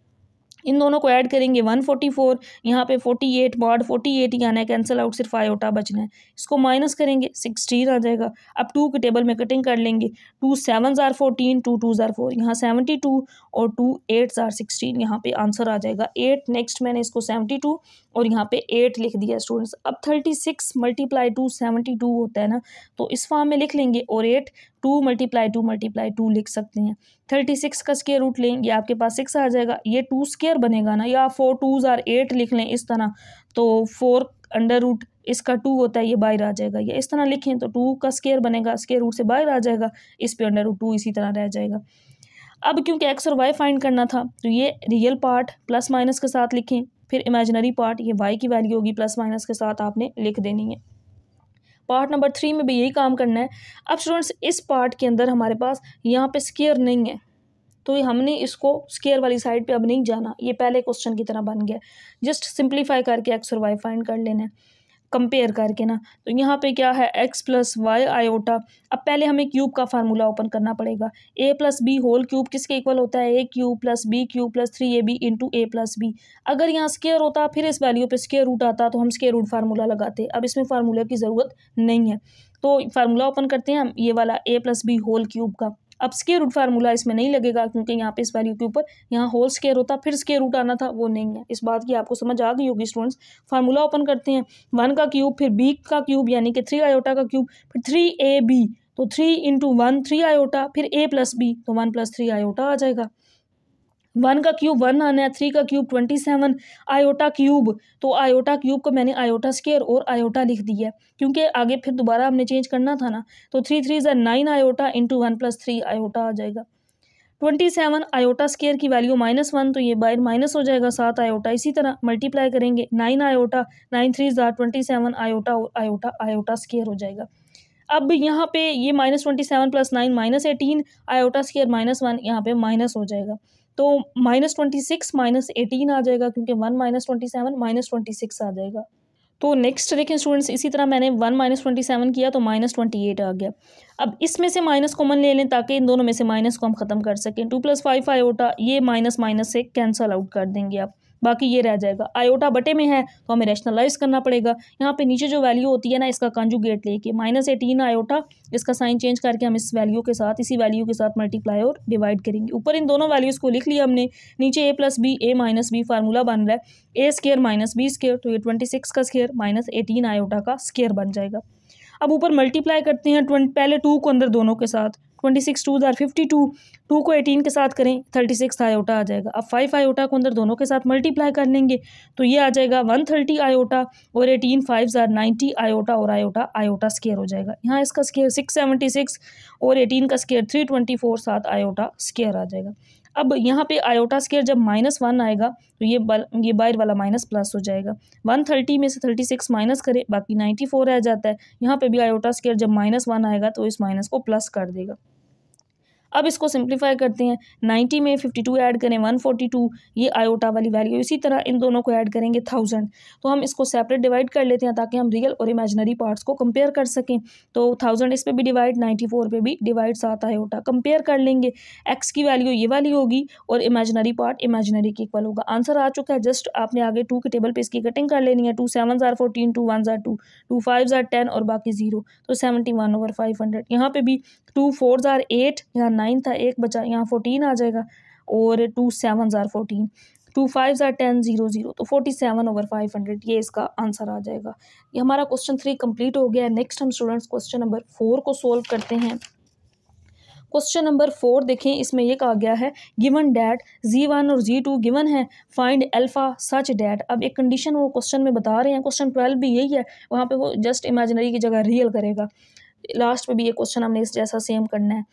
इन दोनों को ऐड करेंगे 144, यहाँ पे 48 मॉड 48 ही आना है, कैंसिल आउट सिर्फ आयोटा बचना है। इसको माइनस करेंगे 16 आ जाएगा। अब 2 के टेबल में कटिंग कर लेंगे, 2 7 ज़ार 14, 2 2 ज़ार 4, यहाँ 72 और 2 8 ज़ार 16, यहाँ पे आंसर आ जाएगा 8। नेक्स्ट मैंने इसको 72 और यहाँ पे 8 लिख दिया स्टूडेंट्स। अब 36 मल्टीप्लाई 2 72 होता है ना, तो इस फॉर्म में लिख लेंगे और 8 2 मल्टीप्लाई 2 लिख सकते हैं। 36 का स्क्वायर रूट लें, ये आपके पास 6 आ जाएगा, ये 2 स्क्वायर बनेगा ना, या 4 2 ज़ार 8 लिख लें इस तरह, तो 4 अंडर रूट इसका 2 होता है, ये बाहर आ जाएगा, या इस तरह लिखें तो 2 का स्क्वायर बनेगा, स्क्वायर रूट से बाहर आ जाएगा, इस पे अंडर रूट 2 इसी तरह रह जाएगा। अब क्योंकि एक्स और वाई फाइंड करना था तो ये रियल पार्ट प्लस माइनस के साथ लिखें, फिर इमेजिनरी पार्ट ये वाई की वैल्यू होगी प्लस माइनस के साथ आपने लिख देनी है। पार्ट नंबर 3 में भी यही काम करना है। अब स्टूडेंट्स इस पार्ट के अंदर हमारे पास यहाँ पे स्क्वायर नहीं है, तो हमने इसको स्क्वायर वाली साइड पे अब नहीं जाना, ये पहले क्वेश्चन की तरह बन गया। जस्ट सिंप्लीफाई करके एक्स और वाई फाइंड कर लेना है, कंपेयर करके ना। तो यहाँ पे क्या है, एक्स प्लस वाई आयोटा। अब पहले हमें क्यूब का फार्मूला ओपन करना पड़ेगा। A plus b whole cube किसके इक्वल होता है, a cube plus b cube plus 3ab into a plus b. अगर यहाँ स्क्वायर होता फिर इस वैल्यू पे स्क्वायर रूट आता तो हम स्क्वायर रूट फार्मूला लगाते, अब इसमें फार्मूला की ज़रूरत नहीं है। तो फार्मूला ओपन करते हैं हम ये वाला ए प्लस बी होल क्यूब का। अब स्क्वायर रूट फार्मूला इसमें नहीं लगेगा क्योंकि यहाँ पे इस वैल्यू के ऊपर यहाँ होल स्क्वायर होता, फिर स्क्वायर रूट आना था, वो नहीं है। इस बात की आपको समझ आ गई होगी स्टूडेंट्स। फार्मूला ओपन करते हैं, 1 का क्यूब फिर b का क्यूब यानी कि 3 आयोटा का क्यूब, फिर 3ab, तो 3 इंटू 1 3 आयोटा, फिर a प्लस बी तो 1 प्लस 3 आयोटा आ जाएगा। 1 का क्यूब 1 आना है, 3 का क्यूब 27 आयोटा क्यूब, तो आयोटा क्यूब को मैंने आयोटा स्क्वायर और आयोटा लिख दिया है क्योंकि आगे फिर दोबारा हमने चेंज करना था ना। तो 3 3 ज़ा 9 आयोटा इंटू 1 प्लस 3 आयोटा आ जाएगा। 27 आयोटा स्क्वायर की वैल्यू -1, तो ये बाहर माइनस हो जाएगा 7 आयोटा। इसी तरह मल्टीप्लाई करेंगे 9 आयोटा, 9 3 ज़ा 27 आयोटा और आयोटा आयोटा स्क्वायर हो जाएगा। अब यहाँ पे ये -27 प्लस 9 -18 आयोटा स्क्वायर -1, यहाँ पे माइनस हो जाएगा, तो -26 -18 आ जाएगा क्योंकि 1 -27 -26 आ जाएगा। तो नेक्स्ट देखें स्टूडेंट्स, इसी तरह मैंने 1 -27 किया तो -28 आ गया। अब इसमें से माइनस कॉमन ले लें ताकि इन दोनों में से माइनस को हम ख़त्म कर सकें। 2 + 5 आयोटा, ये माइनस माइनस से कैंसल आउट कर देंगे आप, बाकी ये रह जाएगा। आयोटा बटे में है तो हमें रैशनलाइज करना पड़ेगा। यहाँ पे नीचे जो वैल्यू होती है ना, इसका कंजुगेट लेके -18 आयोटा, इसका साइन चेंज करके हम इस वैल्यू के साथ, इसी वैल्यू के साथ मल्टीप्लाई और डिवाइड करेंगे। ऊपर इन दोनों वैल्यूज़ को लिख लिया हमने, नीचे a + b a - b formula बन रहा है, a स्क्वायर - b स्क्वायर, तो ये 26 का स्क्वायर -18 आयोटा का स्क्वायर बन जाएगा। अब ऊपर मल्टीप्लाई करते हैं, पहले 2 को अंदर दोनों के साथ, 26 2 ज़ार 52, 2 को 18 के साथ करें 36 आयोटा आ जाएगा। अब 5 आयोटा को अंदर दोनों के साथ मल्टीप्लाई कर लेंगे तो ये आ जाएगा 130 आयोटा और 18 5 ज़ार 90 आयोटा और आयोटा आयोटा स्क्वायर हो जाएगा। यहाँ इसका स्क्वायर 676 और 18 का स्क्वायर 324 7 आयोटा स्क्वायर आ जाएगा। अब यहाँ पे आयोटा स्क्वायर जब -1 आएगा तो ये बाहर वाला माइनस प्लस हो जाएगा। 130 में से 36 माइनस करें, बाकी 94 रह जाता है। यहाँ पे भी आयोटा स्क्वायर जब -1 आएगा तो इस माइनस को प्लस कर देगा। अब इसको सिंप्लीफाई करते हैं, 90 में 52 ऐड करें 142, ये आयोटा वाली वैल्यू। इसी तरह इन दोनों को ऐड करेंगे 1000, तो हम इसको सेपरेट डिवाइड कर लेते हैं ताकि हम रियल और इमेजिनरी पार्ट्स को कंपेयर कर सकें। तो 1000 इस पे भी डिवाइड, 94 पे भी डिवाइड, 7 आयोटा कंपेयर कर लेंगे। एक्स की वैल्यू ये वाली होगी और इमेजिनरी पार्ट इमेजिनरी के इक्वल होगा। आंसर आ चुका है, जस्ट आपने आगे 2 के टेबल पे इसकी कटिंग कर लेनी है। 2 7 ज़ार 14, 2 1 ज़ार 2, 2 5 ज़ार 10 और बाकी 0, तो 71/500। यहाँ पे भी 2 4 ज़ार 8, यहाँ 9 था, 1 बचा, यहाँ 14 आ जाएगा, और 2 7 ज़ार 14, 2 5 ज़ार 10 0 0, तो 47/500 ये इसका आंसर आ जाएगा। ये हमारा क्वेश्चन 3 कंप्लीट हो गया है। नेक्स्ट हम स्टूडेंट्स क्वेश्चन नंबर 4 को सोल्व करते हैं। क्वेश्चन नंबर 4 देखें, इसमें ये कहा गया है गिवन डैट Z1 और Z2 गिवन है, फाइंड अल्फा सच डैट। अब एक कंडीशन वो क्वेश्चन में बता रहे हैं, क्वेश्चन 12 भी यही है, वहाँ पे वो जस्ट इमेजिनरी की जगह रियल करेगा। लास्ट में भी ये क्वेश्चन हमने इस जैसा सेम करना है।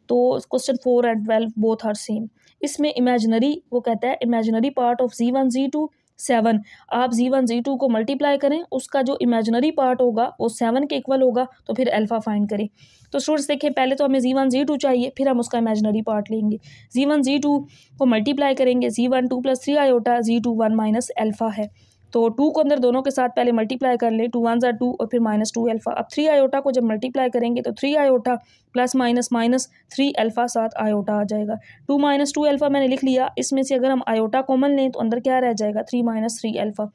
तो question 4 and 12 both are same. इसमें इमेजिनरी, वो कहता है imaginary part of Z1 Z2 7। आप Z1 Z2 को मल्टीप्लाई करें, उसका जो इमेजिनरी पार्ट होगा वो 7 के इक्वल होगा, तो फिर अल्फा फाइंड करें। तो स्टूडेंट्स देखें, पहले तो हमें Z1 Z2 चाहिए, फिर हम उसका इमेजिनरी पार्ट लेंगे। Z1 Z2 को मल्टीप्लाई करेंगे, Z1 2 + 3 आयोटा, Z2 1 - अल्फा है। तो 2 को अंदर दोनों के साथ पहले मल्टीप्लाई कर लें, 2 1 ज़ा 2 और फिर -2 अल्फ़ा। अब 3 आयोटा को जब मल्टीप्लाई करेंगे तो 3 iota plus minus minus 3 alpha 7 iota आ जाएगा। 2 -2 अल्फ़ा मैंने लिख लिया, इसमें से अगर हम आयोटा कॉमन लें तो अंदर क्या रह जाएगा, 3 - 3 अल्फ़ा।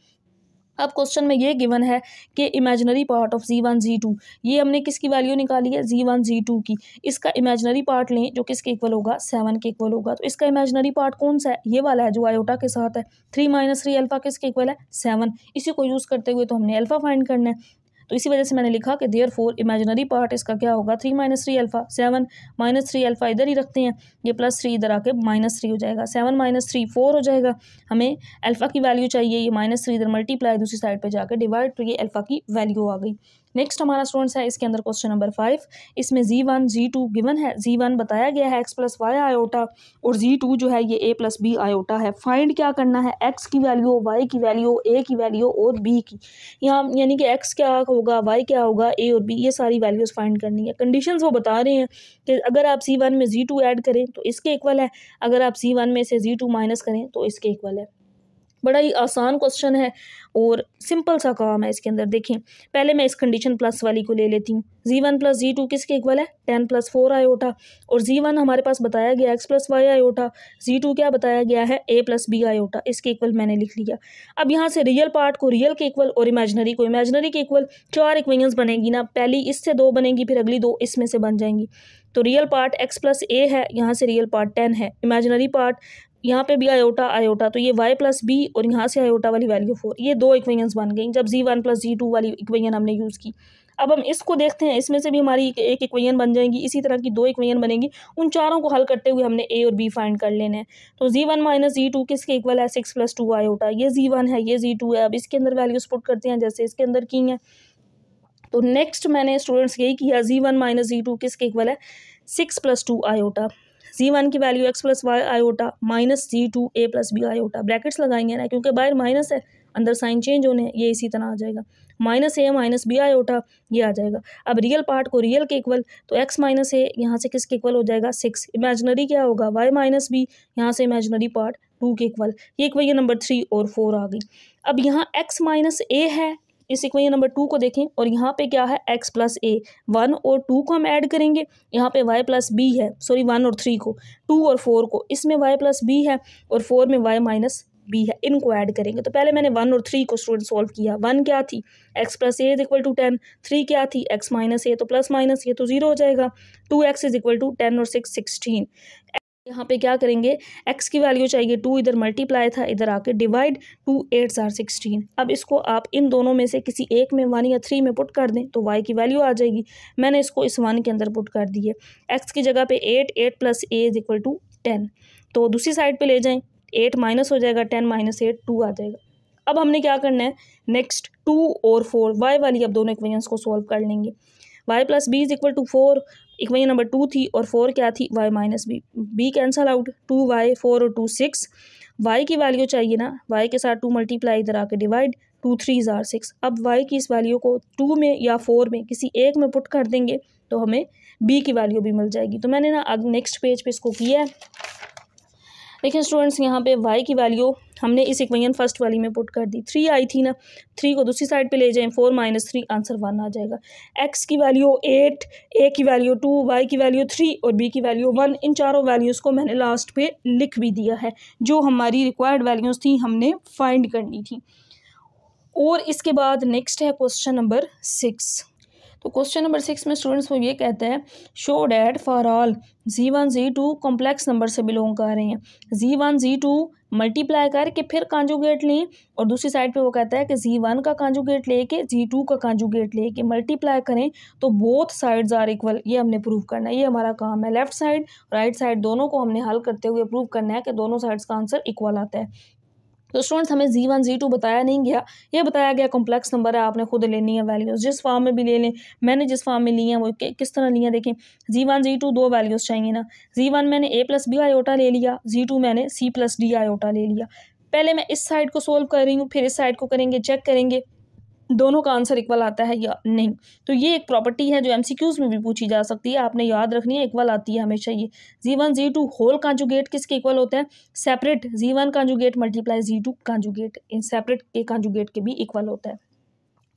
अब क्वेश्चन में ये गिवन है कि imaginary part of Z1 Z2, ये हमने किसकी वैल्यू निकाली है, Z1 Z2 की। इसका इमेजिनरी पार्ट लें जो किसके इक्वल होगा, 7 के इक्वल होगा। तो इसका इमेजिनरी पार्ट कौन सा है, ये वाला है जो आयोटा के साथ है। 3 - 3 अल्फ़ा किसके इक्वल है, 7। इसी को यूज़ करते हुए तो हमने अल्फ़ा फाइंड करना है। तो इसी वजह से मैंने लिखा कि देयरफॉर इमेजिनरी पार्ट इसका क्या होगा, 3 - 3 अल्फ़ा। 7 - 3 अल्फ़ा इधर ही रखते हैं, ये +3 इधर आके -3 हो जाएगा। 7 - 3 4 हो जाएगा। हमें अल्फ़ा की वैल्यू चाहिए, ये -3 इधर मल्टीप्लाई दूसरी साइड पे जाकर डिवाइड, तो ये अल्फ़ा की वैल्यू आ गई। नेक्स्ट हमारा स्टूडेंट्स है इसके अंदर क्वेश्चन नंबर 5। इसमें Z1 Z2 गिवन है। Z1 बताया गया है x + y आयोटा, और Z2 जो है ये a + b आयोटा है। फाइंड क्या करना है, x की वैल्यू, y की वैल्यू, a की वैल्यू और b की। यहाँ यानी कि x क्या होगा, y क्या होगा, a और b, ये सारी वैल्यूज़ फाइंड करनी है। कंडीशंस वो बता रहे हैं कि अगर आप Z1 में Z2 ऐड करें तो इसके इक्वल है, अगर आप Z1 में से Z2 माइनस करें तो इसके इक्वल है। बड़ा ही आसान क्वेश्चन है और सिंपल सा काम है इसके अंदर। देखें, पहले मैं इस कंडीशन प्लस वाली को ले लेती हूँ। Z1 + Z2 किसके इक्वल है, 10 + 4 आयोटा, और Z1 हमारे पास बताया गया x + y आयोटा, Z2 क्या बताया गया है, a + b आयोटा। इसके इक्वल मैंने लिख लिया। अब यहाँ से रियल पार्ट को रियल के इक्वल और इमेजिनरी को इमेजिनरी के इक्वल 4 इक्वेशंस बनेगी ना, पहली इससे 2 बनेंगी, फिर अगली 2 इसमें से बन जाएंगी। तो रियल पार्ट x + a है, यहाँ से रियल पार्ट 10 है। इमेजिनरी पार्ट यहाँ पे भी आयोटा आयोटा, तो ये y + b और यहाँ से आयोटा वाली वैल्यू 4, ये 2 इक्वेशंस बन गई जब Z1 + Z2 वाली इक्वेशन हमने यूज़ की। अब हम इसको देखते हैं, इसमें से भी हमारी एक इक्वेशन बन जाएंगी, इसी तरह की 2 इक्वेशन बनेंगी। उन चारों को हल करते हुए हमने a और b फाइंड कर लेने हैं। तो Z1 - Z2 किसके इक्वल है, 6 + 2 आयोटा। ये Z1 है, ये Z2 है। अब इसके अंदर वैल्यूज पुट करते हैं जैसे इसके अंदर की हैं। तो नेक्स्ट मैंने स्टूडेंट्स यही किया, Z1 - Z2 किसके इक्वल है, 6 + 2 आयोटा। Z1 की value x + y iota minus Z2 a + b iota. Brackets लगाएंगे ना, क्योंकि बाहर माइनस है, अंदर साइन चेंज होने हैं, ये इसी तरह आ जाएगा। -a - b आयोटा, ये आ जाएगा। अब रियल पार्ट को रियल के इक्वल, तो x - a यहाँ से किसके इक्वल हो जाएगा, 6। इमेजिनरी क्या होगा, y - b, यहाँ से इमेजिनरी पार्ट 2 के इक्वल। ये इक्वेशन नंबर 3 और 4 आ गई। अब यहाँ x - a है, इस इक्वेशन नंबर 2 को देखें, और यहाँ पे क्या है, x + a। 1 और 2 को हम ऐड करेंगे, यहाँ पे y + b है, सॉरी 1 और 3 को, 2 और 4 को, इसमें y + b है और 4 में y - b है, इनको ऐड करेंगे। तो पहले मैंने 1 और 3 को स्टूडेंट सॉल्व किया। 1 क्या थी, x + a = 10। 3 क्या थी, x - a, तो प्लस माइनस ये तो 0 हो जाएगा। 2x = 10 और 6 16। यहाँ पे क्या करेंगे, x की वैल्यू चाहिए 2, इधर मल्टीप्लाई था, इधर आके डिवाइड, 2 8 * 16। अब इसको आप इन दोनों में से किसी एक में 1 या 3 में पुट कर दें तो y की वैल्यू आ जाएगी। मैंने इसको इस 1 के अंदर पुट कर दी है। x की जगह पे 8 + a = 10, तो दूसरी साइड पे ले जाएं, 8 माइनस हो जाएगा, 10 - 8 2 आ जाएगा। अब हमने क्या करना है, नेक्स्ट 2 और 4 y वाली अब दोनों इक्वेशंस को सॉल्व कर लेंगे। y + b = 4, इक्वेशन नंबर 2 थी, और 4 क्या थी, y - b। b cancel out, 2y, 4 और 2 6। y की वैल्यू चाहिए ना, y के साथ 2 मल्टीप्लाई, इधर आके डिवाइड, 2 3 = 6। अब y की इस वैल्यू को 2 में या 4 में किसी एक में पुट कर देंगे तो हमें b की वैल्यू भी मिल जाएगी। तो मैंने ना अब नेक्स्ट पेज पे इसको किया है। लेकिन स्टूडेंट्स यहाँ पे y की वैल्यू हमने इस इक्वेशन फर्स्ट वाली में पुट कर दी। 3 आई थी ना, 3 को दूसरी साइड पे ले जाएं, 4 - 3, आंसर 1 आ जाएगा। x की वैल्यू 8, a की वैल्यू 2, y की वैल्यू 3 और b की वैल्यू 1। इन चारों वैल्यूज़ को मैंने लास्ट पे लिख भी दिया है, जो हमारी रिक्वायर्ड वैल्यूज़ थी हमने फाइंड करनी थी। और इसके बाद नेक्स्ट है क्वेश्चन नंबर 6। तो क्वेश्चन नंबर 6 में स्टूडेंट्स वो ये कहते हैं, show that for all Z1 Z2 complex number से बिलोंग कर रहे हैं। Z1 Z2 मल्टीप्लाई करके फिर कॉन्जुगेट लें, और दूसरी साइड पे वो कहता है कि Z1 का कॉन्जुगेट लेके Z2 का कॉन्जुगेट लेके मल्टीप्लाई करें तो बोथ साइड्स आर इक्वल। ये हमने प्रूव करना है, ये हमारा काम है। लेफ्ट साइड राइट साइड दोनों को हमने हल करते हुए प्रूव करना है कि दोनों साइड्स का आंसर इक्वल आता है। तो स्टूडेंट्स हमें Z1 Z2 बताया नहीं गया, ये बताया गया कॉम्प्लेक्स नंबर है, आपने खुद लेनी है वैल्यूज़, जिस फॉर्म में भी ले लें। मैंने जिस फॉर्म में ली हैं वो किस तरह ली हैं, देखें, Z1 Z2 दो वैल्यूज़ चाहिए ना। Z1 मैंने a + b आयोटा ले लिया, Z2 मैंने c + d आयोटा ले लिया। पहले मैं इस साइड को सोल्व कर रही हूँ, फिर इस साइड को करेंगे, चेक करेंगे दोनों का आंसर इक्वल आता है या नहीं। तो ये एक प्रॉपर्टी है जो एमसीक्यूज़ में भी पूछी जा सकती है, आपने याद रखनी है, इक्वल आती है हमेशा ये। जी1 जी2 होल कांजुगेट किसके इक्वल होता है? Separate G1 conjugate multiply G2 conjugate, in separate के कांजुगेट के भी इक्वल होता है।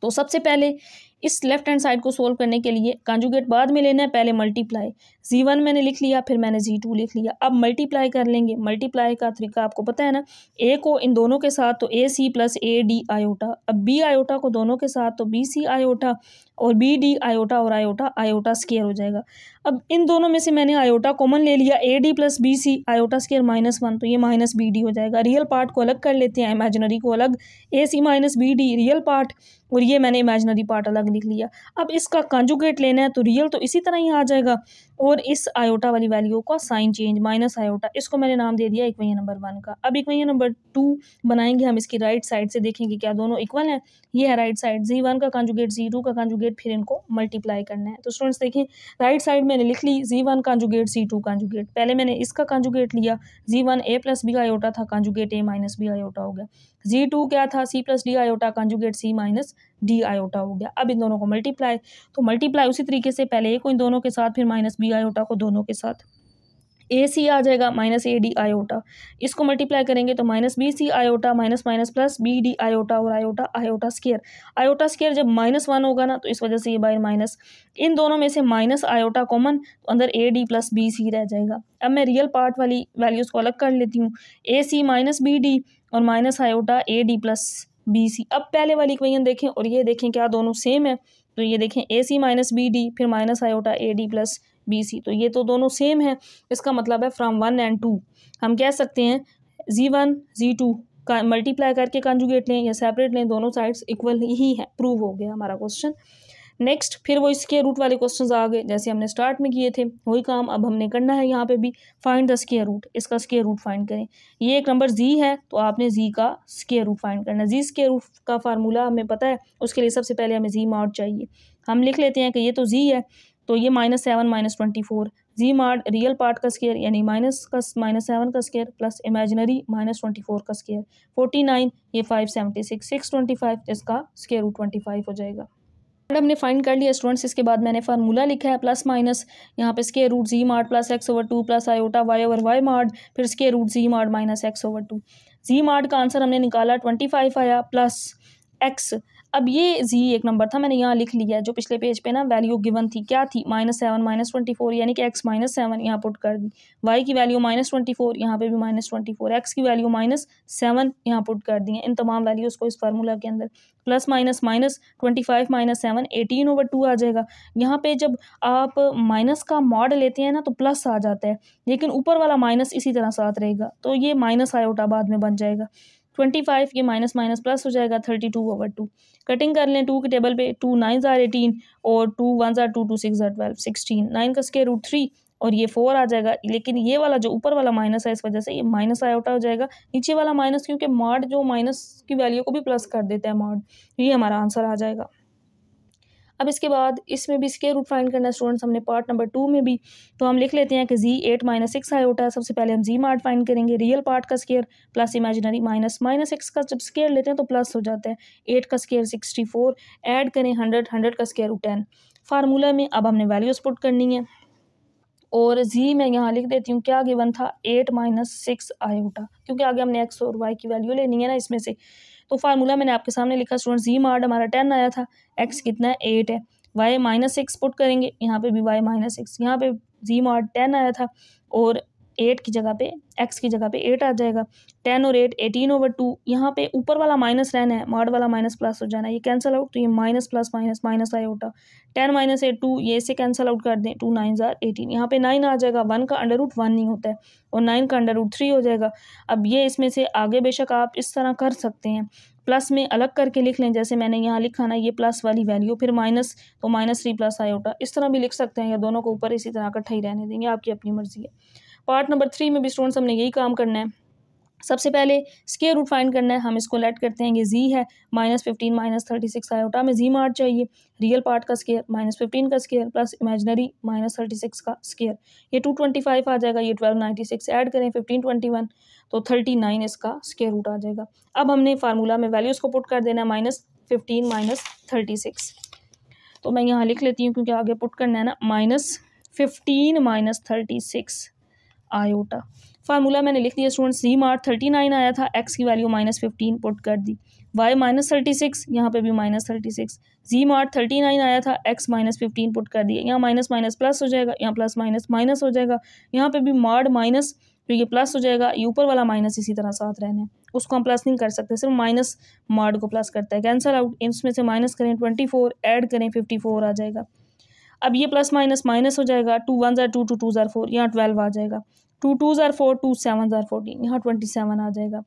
तो सबसे पहले इस लेफ्ट हैंड साइड को सोल्व करने के लिए कांजुगेट बाद में लेना है, पहले मल्टीप्लाई। जी1 मैंने लिख लिया, फिर मैंने जी2 लिख लिया। अब मल्टीप्लाई कर लेंगे, मल्टीप्लाई का तरीका आपको पता है ना, ए को इन दोनों के साथ तो A C plus A D iota, अब बी आयोटा को दोनों के साथ तो बी सी आयोटा, और बी डी आयोटा और आयोटा आयोटा स्क्वायर हो जाएगा। अब इन दोनों में से मैंने आयोटा कॉमन ले लिया, a d plus b C iota square -1, तो ये माइनस बी डी हो जाएगा। रियल पार्ट को अलग कर लेते हैं, इमेजिनरी को अलग, A C minus B D real part, और ये मैंने इमेजिनरी पार्ट अलग लिख लिया। अब इसका कंजुगेट लेना है तो रियल तो इसी तरह ही आ जाएगा, और इस आयोटा वाली वैल्यू का साइन चेंज माइनस आयोटा, इसको मैंने नाम दे दिया इक्वेशन नंबर 1 का। अब इक्वेशन नंबर 2 बनाएंगे हम, इसकी राइट साइड से देखेंगे क्या दोनों इक्वल हैं। ये है राइट साइड, जी1 का कंजुगेट जी2 का कंजुगेट, फिर इनको मल्टीप्लाई करना है। तो स्टूडेंट्स देखें, राइट साइड मैंने लिख ली जी1 कंजुगेट जी2 कंजुगेट, पहले मैंने इसका कंजुगेट लिया, G one A plus B iota था, conjugate A minus B iota हो गया। जी2 क्या था? C plus D iota, conjugate C minus D iota हो गया। अब इन दोनों को मल्टीप्लाई, तो मल्टीप्लाई उसी तरीके से, पहले ए को इन दोनों के साथ, फिर माइनस बी आयोटा को दोनों के साथ, ए सी आ जाएगा माइनस ए डी आयोटा, इसको मल्टीप्लाई करेंगे तो माइनस बी सी iota minus minus plus B D iota, और iota iota square. Iota square जब -1 होगा ना, तो इस वजह से ये बाय माइनस, इन दोनों में से माइनस आयोटा कॉमन, तो अंदर a d plus b c रह जाएगा। अब मैं रियल पार्ट वाली वैल्यूज़ को अलग कर लेती हूँ, a C minus B d और minus iota a d plus b c. अब पहले वाली इक्वेशन देखें और ये देखें क्या दोनों सेम है, तो ये देखें a C minus B d फिर minus iota a d plus b c, तो ये तो दोनों सेम है। इसका मतलब है फ्रॉम 1 and 2 हम कह सकते हैं जी1 जी2 का मल्टीप्लाई करके कंजुगेट लें या सेपरेट लें, दोनों साइड्स इक्वल ही है। प्रूव हो गया हमारा क्वेश्चन। नेक्स्ट फिर वो स्क्वायर रूट वाले क्वेश्चंस आ गए, जैसे हमने स्टार्ट में किए थे वही काम अब हमने करना है। यहाँ पे भी फाइंड द स्क्वायर रूट, इसका स्क्वायर रूट फाइंड करें। ये एक नंबर जी है तो आपने जी का स्क्वायर रूट फाइंड करना है। जी स्क्वायर रूट का फार्मूला हमें पता है, उसके लिए सबसे पहले हमें जी मॉड चाहिए। हम लिख लेते हैं कि ये तो जी है, तो ये -7 -24, जी मॉड रियल पार्ट का स्क्वायर यानी -7 का स्क्वायर प्लस इमेजिनरी -24 का स्क्वायर 49, ये 576, 625, इसका स्क्वायर रूट 25 हो जाएगा। हमने फाइंड कर लिया स्टूडेंट्स। इसके बाद मैंने फार्मूला लिखा है प्लस माइनस, यहाँ पे square root G mod plus x/2 plus iota y/y mod, फिर square root G mod minus x/2। G mod का आंसर हमने निकाला 25 आया प्लस x। अब ये जी एक नंबर था, मैंने यहाँ लिख लिया है, जो पिछले पेज पे ना वैल्यू गिवन थी क्या थी -7 -24, यानी कि x -7 यहाँ पुट कर दी, y की वैल्यू -24, यहाँ पे भी -24, x की वैल्यू -7 यहाँ पुट कर दी है। इन तमाम वैल्यूज़ को इस फार्मूला के अंदर प्लस माइनस -25 -7 18/2 आ जाएगा। यहाँ पे जब आप माइनस का मॉड लेते हैं ना तो प्लस आ जाता है, लेकिन ऊपर वाला माइनस इसी तरह साथ रहेगा, तो ये माइनस आयोटा बाद में बन जाएगा। 25 ये माइनस माइनस प्लस हो जाएगा 32/2। कटिंग कर लें 2 के टेबल पे, 2 9s are 18 और 2 1s are 2 2 6 are 12 16, 9 का स्क्वायर रूट 3 और ये 4 आ जाएगा। लेकिन ये वाला जो ऊपर वाला माइनस है इस वजह से ये माइनस आयोटा हो जाएगा, नीचे वाला माइनस क्योंकि मॉड जो माइनस की वैल्यू को भी प्लस कर देता है मॉड, ये हमारा आंसर आ जाएगा। अब इसके बाद इसमें भी स्क्वायर रूट फाइंड करना है स्टूडेंट्स, हमने पार्ट नंबर 2 में भी, तो हम लिख लेते हैं कि जी 8 - 6 आयोटा है। सबसे पहले हम जी मॉड फाइंड करेंगे, रियल पार्ट का square plus imaginary minus x का जब स्क्वायर लेते हैं तो प्लस हो जाता है। 8 का स्क्वायर 64, ऐड करें 100 का स्क्वायर रूट 10। फार्मूला में अब हमने वैल्यूज पुट करनी है और जी मैं यहाँ लिख देती हूँ क्या गिवन था 8 - 6 आयोटा, क्योंकि आगे हमने x और y की वैल्यू लेनी है ना इसमें से। तो फार्मूला मैंने आपके सामने लिखा स्टूडेंट, जी मॉड हमारा 10 आया था, x कितना है 8 है, y -6 पुट करेंगे, यहाँ पे भी y -6, यहाँ पे जी मॉड 10 आया था और 8 की जगह पे x की जगह पे 8 आ जाएगा। 10 और 8 18/2, यहाँ पे ऊपर वाला माइनस रहना है, मॉड वाला माइनस प्लस हो जाना है, ये कैंसिल आउट, तो ये minus plus minus minus iota 10 - 8 2, ये से कैंसिल आउट कर दें, 2 9s are 18, यहाँ पे 9 आ जाएगा, 1 का अंडर रूट 1 नहीं होता है और 9 का अंडर रूट 3 हो जाएगा। अब ये इसमें से आगे बेशक आप इस तरह कर सकते हैं, प्लस में अलग करके लिख लें, जैसे मैंने यहाँ लिखा ना ये प्लस वाली वैल्यू फिर माइनस तो -3 प्लस आयोटा, इस तरह भी लिख सकते हैं या दोनों को ऊपर इसी तरह इकट्ठा ही रहने देंगे, आपकी अपनी मर्जी है। पार्ट नंबर 3 में भी स्टूडेंट्स हमने यही काम करना है। सबसे पहले स्क्वायर रूट फाइंड करना है, हम इसको लेट करते हैं, ये जी है -15 -36 आयोटा में जी मॉड चाहिए, रियल पार्ट का स्क्वायर -15 का स्क्वायर प्लस इमेजिनरी -36 का स्क्वायर, ये 225 आ जाएगा, ये 1296, ऐड करें 15 21 तो 39 इसका स्क्वायर रूट आ जाएगा। अब हमने फार्मूला में वैल्यूज़ को पुट कर देना है, -15 -36। तो मैं यहाँ लिख लेती हूँ क्योंकि आगे पुट करना है ना, -15 -36 आयोटा। फार्मूला मैंने लिख दिया स्टूडेंट्स, जी मार्ट 39 आया था, एक्स की वैल्यू -15 पुट कर दी, वाई -36, यहाँ पे भी -36, जी मार्ट 39 आया था, एक्स -15 पुट कर दिया, यहाँ माइनस माइनस प्लस हो जाएगा, यहाँ प्लस माइनस माइनस हो जाएगा, यहाँ पे भी मार्ड माइनस, तो ये प्लस हो जाएगा, ये ऊपर वाला माइनस इसी तरह साथ रहना है, उसको हम प्लस नहीं कर सकते, सिर्फ माइनस मार्ड को प्लस करता है, कैंसल आउट, इसमें से माइनस करें 24, ऐड करें 54 आ जाएगा। अब ये प्लस माइनस माइनस हो जाएगा, 2 1 ज़ार 2, 2 2 ज़ार 4, यहाँ 12 आ जाएगा, 2 2 ज़ार 4, 2 7 ज़ार 14, यहाँ 27 आ जाएगा।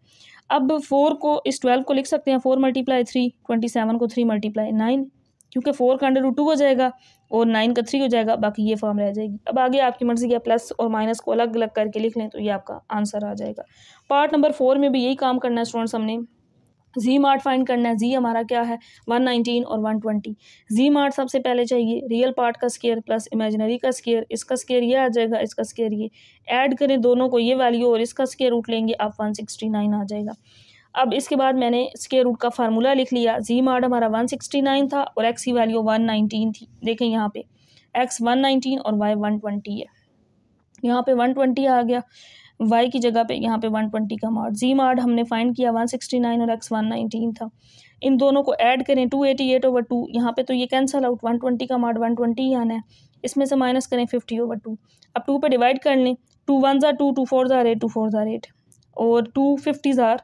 अब 4 को, इस 12 को लिख सकते हैं 4 × 3, 27 को 3 × 9, क्योंकि 4 का √2 हो जाएगा और 9 का 3 हो जाएगा, बाकी ये फॉर्म रह जाएगी। अब आगे आपकी मर्जी है, प्लस और माइनस को अलग अलग करके लिख लें तो ये आपका आंसर आ जाएगा। पार्ट नंबर 4 में भी यही काम करना है स्टूडेंट्स, हमने जी मार्ट फाइंड करना है। जी हमारा क्या है, 119 और 120। जी मार्ट सबसे पहले चाहिए रियल पार्ट का स्केयर प्लस इमेजिनरी का स्केयर, इसका स्केयर ये आ जाएगा, इसका स्केयर ये, ऐड करें दोनों को, ये वैल्यू और इसका स्केयर रूट लेंगे, आप 169 आ जाएगा। अब इसके बाद मैंने स्केयर रूट का फार्मूला लिख लिया। जी मार्ट हमारा 169 था और एक्स की वैल्यू 119 थी। देखें यहाँ पे एक्स 119 और वाई 120 है, यहाँ पे 120 आ गया, y की जगह पे यहाँ पे 120 का मार्ड। जी मार्ड हमने फाइंड किया 169 और x 119 था, इन दोनों को ऐड करें 288/2, यहाँ पे तो ये कैंसल आउट, 120 का मार्ड 120 ही आना है, इसमें से माइनस करें 50/2। अब 2 पे डिवाइड कर लें, 2 1 ज़ार 2, 2 4 ज़ार 8, 2 4 ज़ार 8 और 2 50 ज़ार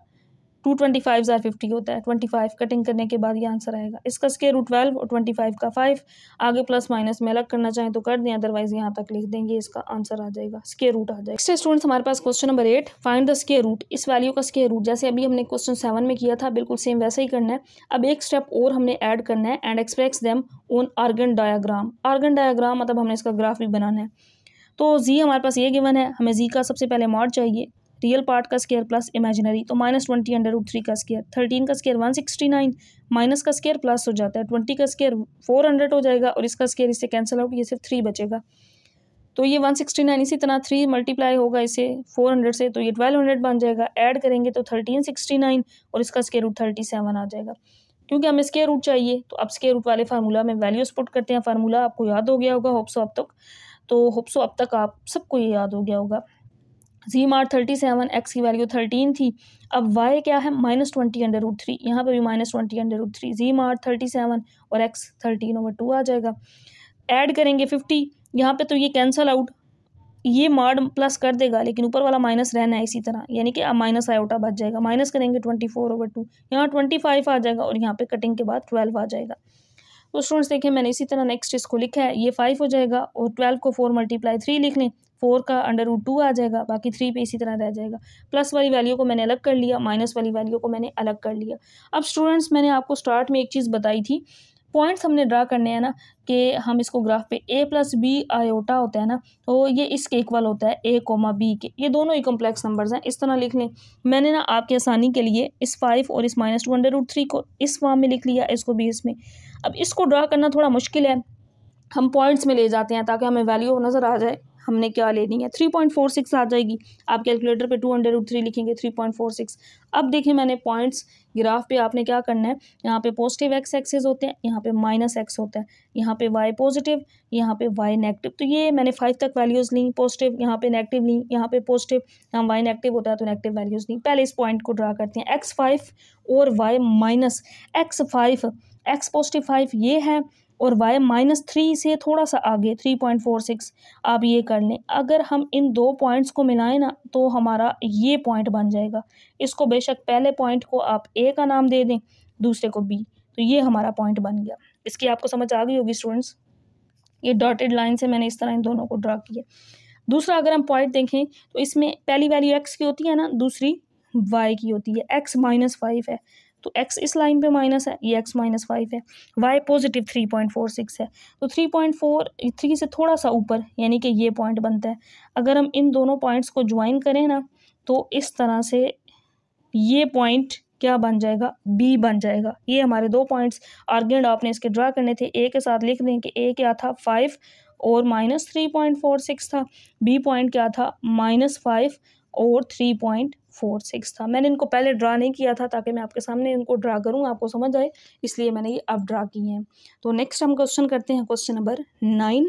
2 25 ज़ार 50 होता है, 25 कटिंग करने के बाद ये आंसर आएगा। इसका स्केयर रूट 12 और 25 का 5, आगे प्लस माइनस में अलग करना चाहें तो कर दें, अदरवाइज यहाँ तक लिख देंगे, इसका आंसर आ जाएगा, स्केयर रूट आ जाएगा। नेक्स्ट स्टूडेंट्स हमारे पास question number 8, find the square root. इस वैल्यू का स्केयर रूट जैसे अभी हमने क्वेश्चन 7 में किया था, बिल्कुल सेम वैसा ही करना है। अब एक स्टेप और हमने ऐड करना है, and express them on Argand diagram. Argand diagram मतलब हमने इसका ग्राफ भी बनाना है। तो जी हमारे पास ये गिवन है, हमें जी का सबसे पहले मॉड चाहिए, रियल पार्ट का स्केयर प्लस इमेजिनरी, तो -20 √3 का स्केयर, 13 का स्केयर 169, माइनस का स्केयर प्लस हो जाता है, 20 का स्केयर 400 हो जाएगा और इसका स्केयर इससे कैंसिल आउट, ये सिर्फ 3 बचेगा। तो ये 169 इसी तरह 3 मल्टीप्लाई होगा इससे 400 से, तो ये 1200 बन जाएगा, ऐड करेंगे तो 1369 और इसका स्केयर रूट 37 आ जाएगा। क्योंकि हमें स्केयर रूट चाहिए तो अब स्केयर रूट वाले फार्मूला में वैल्यूज पुट करते हैं। फार्मूला आपको याद हो गया होगा, होप्सो अब तक, तो होप्सो अब तक आप सबको ये याद हो गया होगा। जी मार्ट 37, एक्स की वैल्यू 13 थी, अब वाई क्या है -20/3, यहाँ पे भी -20/3, जी मार्ट 37 और एक्स 13/2 आ जाएगा। ऐड करेंगे 50, यहाँ पे तो ये कैंसल आउट, ये मार्ड प्लस कर देगा लेकिन ऊपर वाला माइनस रहना है इसी तरह, यानी कि अब माइनस आयोटा बच जाएगा, माइनस करेंगे 24/2, यहाँ 25 आ जाएगा और यहाँ पे कटिंग के बाद 12 आ जाएगा। तो स्टूडेंट्स देखिए मैंने इसी तरह नेक्स्ट इसको लिखा है, ये 5 हो जाएगा और 12 को 4 × 3 लिख लें, 4 का √2 आ जाएगा, बाकी 3 पे इसी तरह रह जाएगा। प्लस वाली वैल्यू को मैंने अलग कर लिया, माइनस वाली वैल्यू को मैंने अलग कर लिया। अब स्टूडेंट्स मैंने आपको स्टार्ट में एक चीज़ बताई थी, पॉइंट्स हमने ड्रा करने हैं ना, कि हम इसको ग्राफ पे a + b आयोटा होता है ना, तो ये इसके इक्वल होता है a, b के, ये दोनों ही कॉम्प्लेक्स नंबर्स हैं, इस तरह लिख लें। मैंने ना आपकी आसानी के लिए इस 5 और इस -2/3 को इस फॉर्म में लिख लिया, इसको भी इसमें। अब इसको ड्रा करना थोड़ा मुश्किल है, हम पॉइंट्स में ले जाते हैं ताकि हमें वैल्यू नज़र आ जाए हमने क्या लेनी है। 3.46 आ जाएगी, आप कैलकुलेटर पे 2/3 लिखेंगे 3.46। अब देखिए मैंने पॉइंट्स ग्राफ पे आपने क्या करना है, यहाँ पे पॉजिटिव x एक्सेस होते हैं, यहाँ पे -x होता है, यहाँ पे y पॉजिटिव, यहाँ पे y नेगेटिव। तो ये मैंने 5 तक वैल्यूज़ ली, पॉजिटिव, यहाँ पे नेगेटिव ली, यहाँ पे पॉजिटिव, यहाँ y नेगेटिव होता है तो नेगेटिव वैल्यूज़ ली। पहले इस पॉइंट को ड्रा करते हैं, x5 और y -x5, x पॉजिटिव 5 ये है और y -3 से थोड़ा सा आगे 3.46 आप ये कर लें। अगर हम इन दो पॉइंट्स को मिलाएं ना तो हमारा ये पॉइंट बन जाएगा। इसको बेशक पहले पॉइंट को आप a का नाम दे दें, दूसरे को b, तो ये हमारा पॉइंट बन गया। इसकी आपको समझ आ गई होगी स्टूडेंट्स, ये डॉटेड लाइन से मैंने इस तरह इन दोनों को ड्रा किया। दूसरा अगर हम पॉइंट देखें तो इसमें पहली वैल्यू x की होती है ना, दूसरी y की होती है। x -5 है तो x इस लाइन पे माइनस है, ये x -5 है, y पॉजिटिव 3.46 है, तो 3.43 से थोड़ा सा ऊपर यानी कि ये पॉइंट बनता है। अगर हम इन दोनों पॉइंट्स को ज्वाइन करें ना तो इस तरह से ये पॉइंट क्या बन जाएगा, b बन जाएगा। ये हमारे दो पॉइंट्स आर्गेंड आपने इसके ड्रा करने थे। a के साथ लिख दें कि a क्या था 5 और -3.46 था, b पॉइंट क्या था -5 और 3.46 4 6 था। मैंने इनको पहले ड्रा नहीं किया था ताकि मैं आपके सामने इनको ड्रा करूँ, आपको समझ आए, इसलिए मैंने ये अब ड्रा किए हैं। तो नेक्स्ट हम क्वेश्चन करते हैं क्वेश्चन नंबर 9।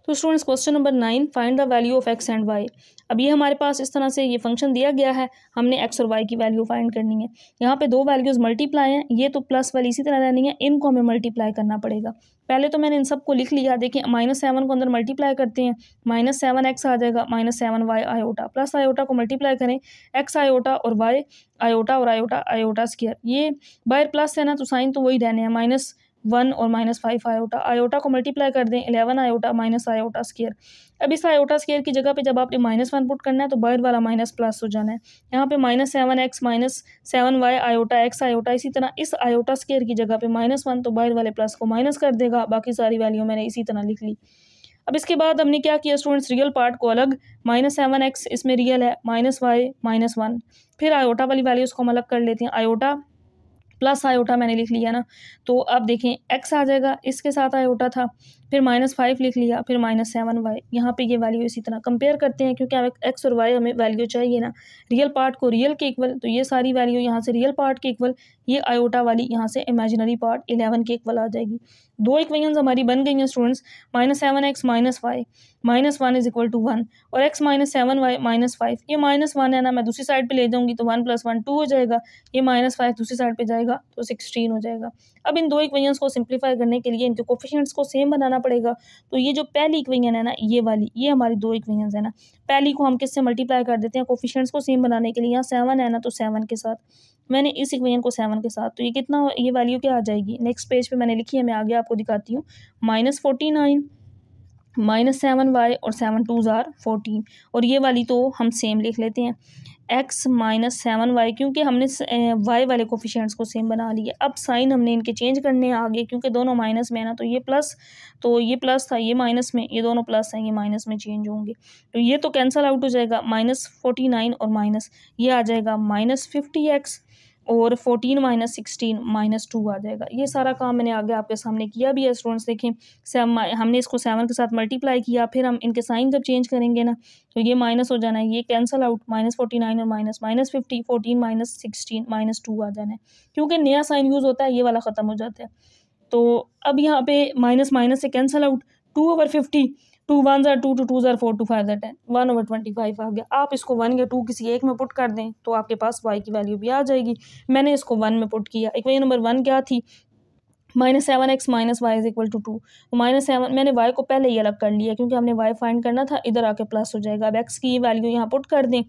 तो students question number 9, find the value of x and y. अब ये हमारे पास इस तरह से ये फंक्शन दिया गया है, हमने एक्स और वाई की वैल्यू फाइंड करनी है। यहाँ पे दो वैल्यूज़ मल्टीप्लाई हैं, ये तो प्लस वाली इसी तरह रहनी है, इनको हमें मल्टीप्लाई करना पड़ेगा। पहले तो मैंने इन सबको लिख लिया, देखिए -7 को अंदर मल्टीप्लाई करते हैं, -7x आ जाएगा, -7y आयोटा, प्लस आयोटा को मल्टीप्लाई करें, x आयोटा और y आयोटा और आयोटा आयोटा स्क्वायर। ये बाहर प्लस है ना, तो साइन तो वही रहने हैं, -1 और -5 आयोटा, आयोटा को मल्टीप्लाई कर दें, 11 आयोटा माइनस आयोटा स्क्वायर। अब इस आयोटा स्क्वायर की जगह पे जब आपने -1 पुट करना है तो बाहर वाला माइनस प्लस हो जाना है। यहाँ पे -7x -7y iota x iota, इसी तरह इस आयोटा स्क्वायर की जगह पे -1 तो बाहर वाले प्लस को माइनस कर देगा। बाकी सारी वैल्यू मैंने इसी तरह लिख ली। अब इसके बाद हमने क्या किया स्टूडेंट्स, रियल पार्ट को अलग, -7x इसमें रियल है, -y -1, फिर आयोटा वाली वैल्यूज़ को हम अलग कर लेते हैं, आयोटा प्लस आयोटा मैंने लिख लिया ना, तो अब देखें x आ जाएगा, इसके साथ आयोटा था, फिर -5 लिख लिया, फिर -7y। यहाँ पे ये वैल्यू इसी तरह कंपेयर करते हैं, क्योंकि अब x और y हमें वैल्यू चाहिए ना, रियल पार्ट को रियल के इक्वल, तो ये सारी वैल्यू यहाँ से रियल पार्ट के इक्वल, ये आयोटा वाली यहाँ से इमेजिनरी पार्ट 11 के इक्वल आ जाएगी। दो इक्वेशंस हमारी बन गई हैं students, -7x -y -1 is equal to 1 और x -7y -5, ये -1 है ना, मैं दूसरी साइड पे ले जाऊंगी तो 1 + 1 2 हो जाएगा, ये -5 दूसरी साइड पे जाएगा तो 16 हो जाएगा। अब इन दो इक्वेशंस को सिंप्लीफाई करने के लिए इनके कोफिशिएंट्स को सेम बनाना पड़ेगा। तो ये जो पहली इक्वेशन है ना, ये वाली, ये हमारी दो इक्वेशंस है ना, पहली को हम किससे मल्टीप्लाई कर देते हैं कोफिशिएंट्स को सेम बनाने के लिए, यहाँ 7 है ना तो 7 के साथ, मैंने इस इक्वेशन को 7 के साथ, तो ये कितना, ये वैल्यू क्या आ जाएगी, नेक्स्ट पेज पे मैंने लिखी है, मैं आगे आपको दिखाती हूँ, -49 -7y और 7 2s are 14, और ये वाली तो हम सेम लिख लेते हैं, x -7y, क्योंकि हमने y वाले कोफिशिएंट्स को सेम बना लिए। अब साइन हमने इनके चेंज करने हैं आगे, क्योंकि दोनों माइनस में है ना, तो ये प्लस, तो ये प्लस था, ये माइनस में, ये दोनों प्लस हैं, ये माइनस में चेंज होंगे, तो ये तो कैंसिल आउट हो जाएगा, -49 और माइनस, ये आ जाएगा -50x और 14 -16 -2 आ जाएगा। ये सारा काम मैंने आगे आपके सामने किया भी है स्टूडेंट्स, देखें हमने इसको 7 के साथ मल्टीप्लाई किया, फिर हम इनके साइन जब चेंज करेंगे ना तो ये माइनस हो जाना है, ये कैंसिल आउट, -49 और माइनस -50 14 -16 -2 आ जाना है, क्योंकि नया साइन यूज़ होता है, ये वाला ख़त्म हो जाता है। तो अब यहाँ पे माइनस माइनस से cancel out, 2/50, 2 1s are 2, 2 2s are 4, 2 5s are 10, 1/25 आ गया। आप इसको 1 या 2 किसी एक में पुट कर दें तो आपके पास y की वैल्यू भी आ जाएगी। मैंने इसको 1 में पुट किया। इक्वेशन नंबर 1 क्या थी, -7x -y is equal to 2, तो -7 मैंने y को पहले ही अलग कर लिया, क्योंकि हमने y फाइंड करना था, इधर आके प्लस हो जाएगा। अब x की वैल्यू यहाँ पुट कर दें,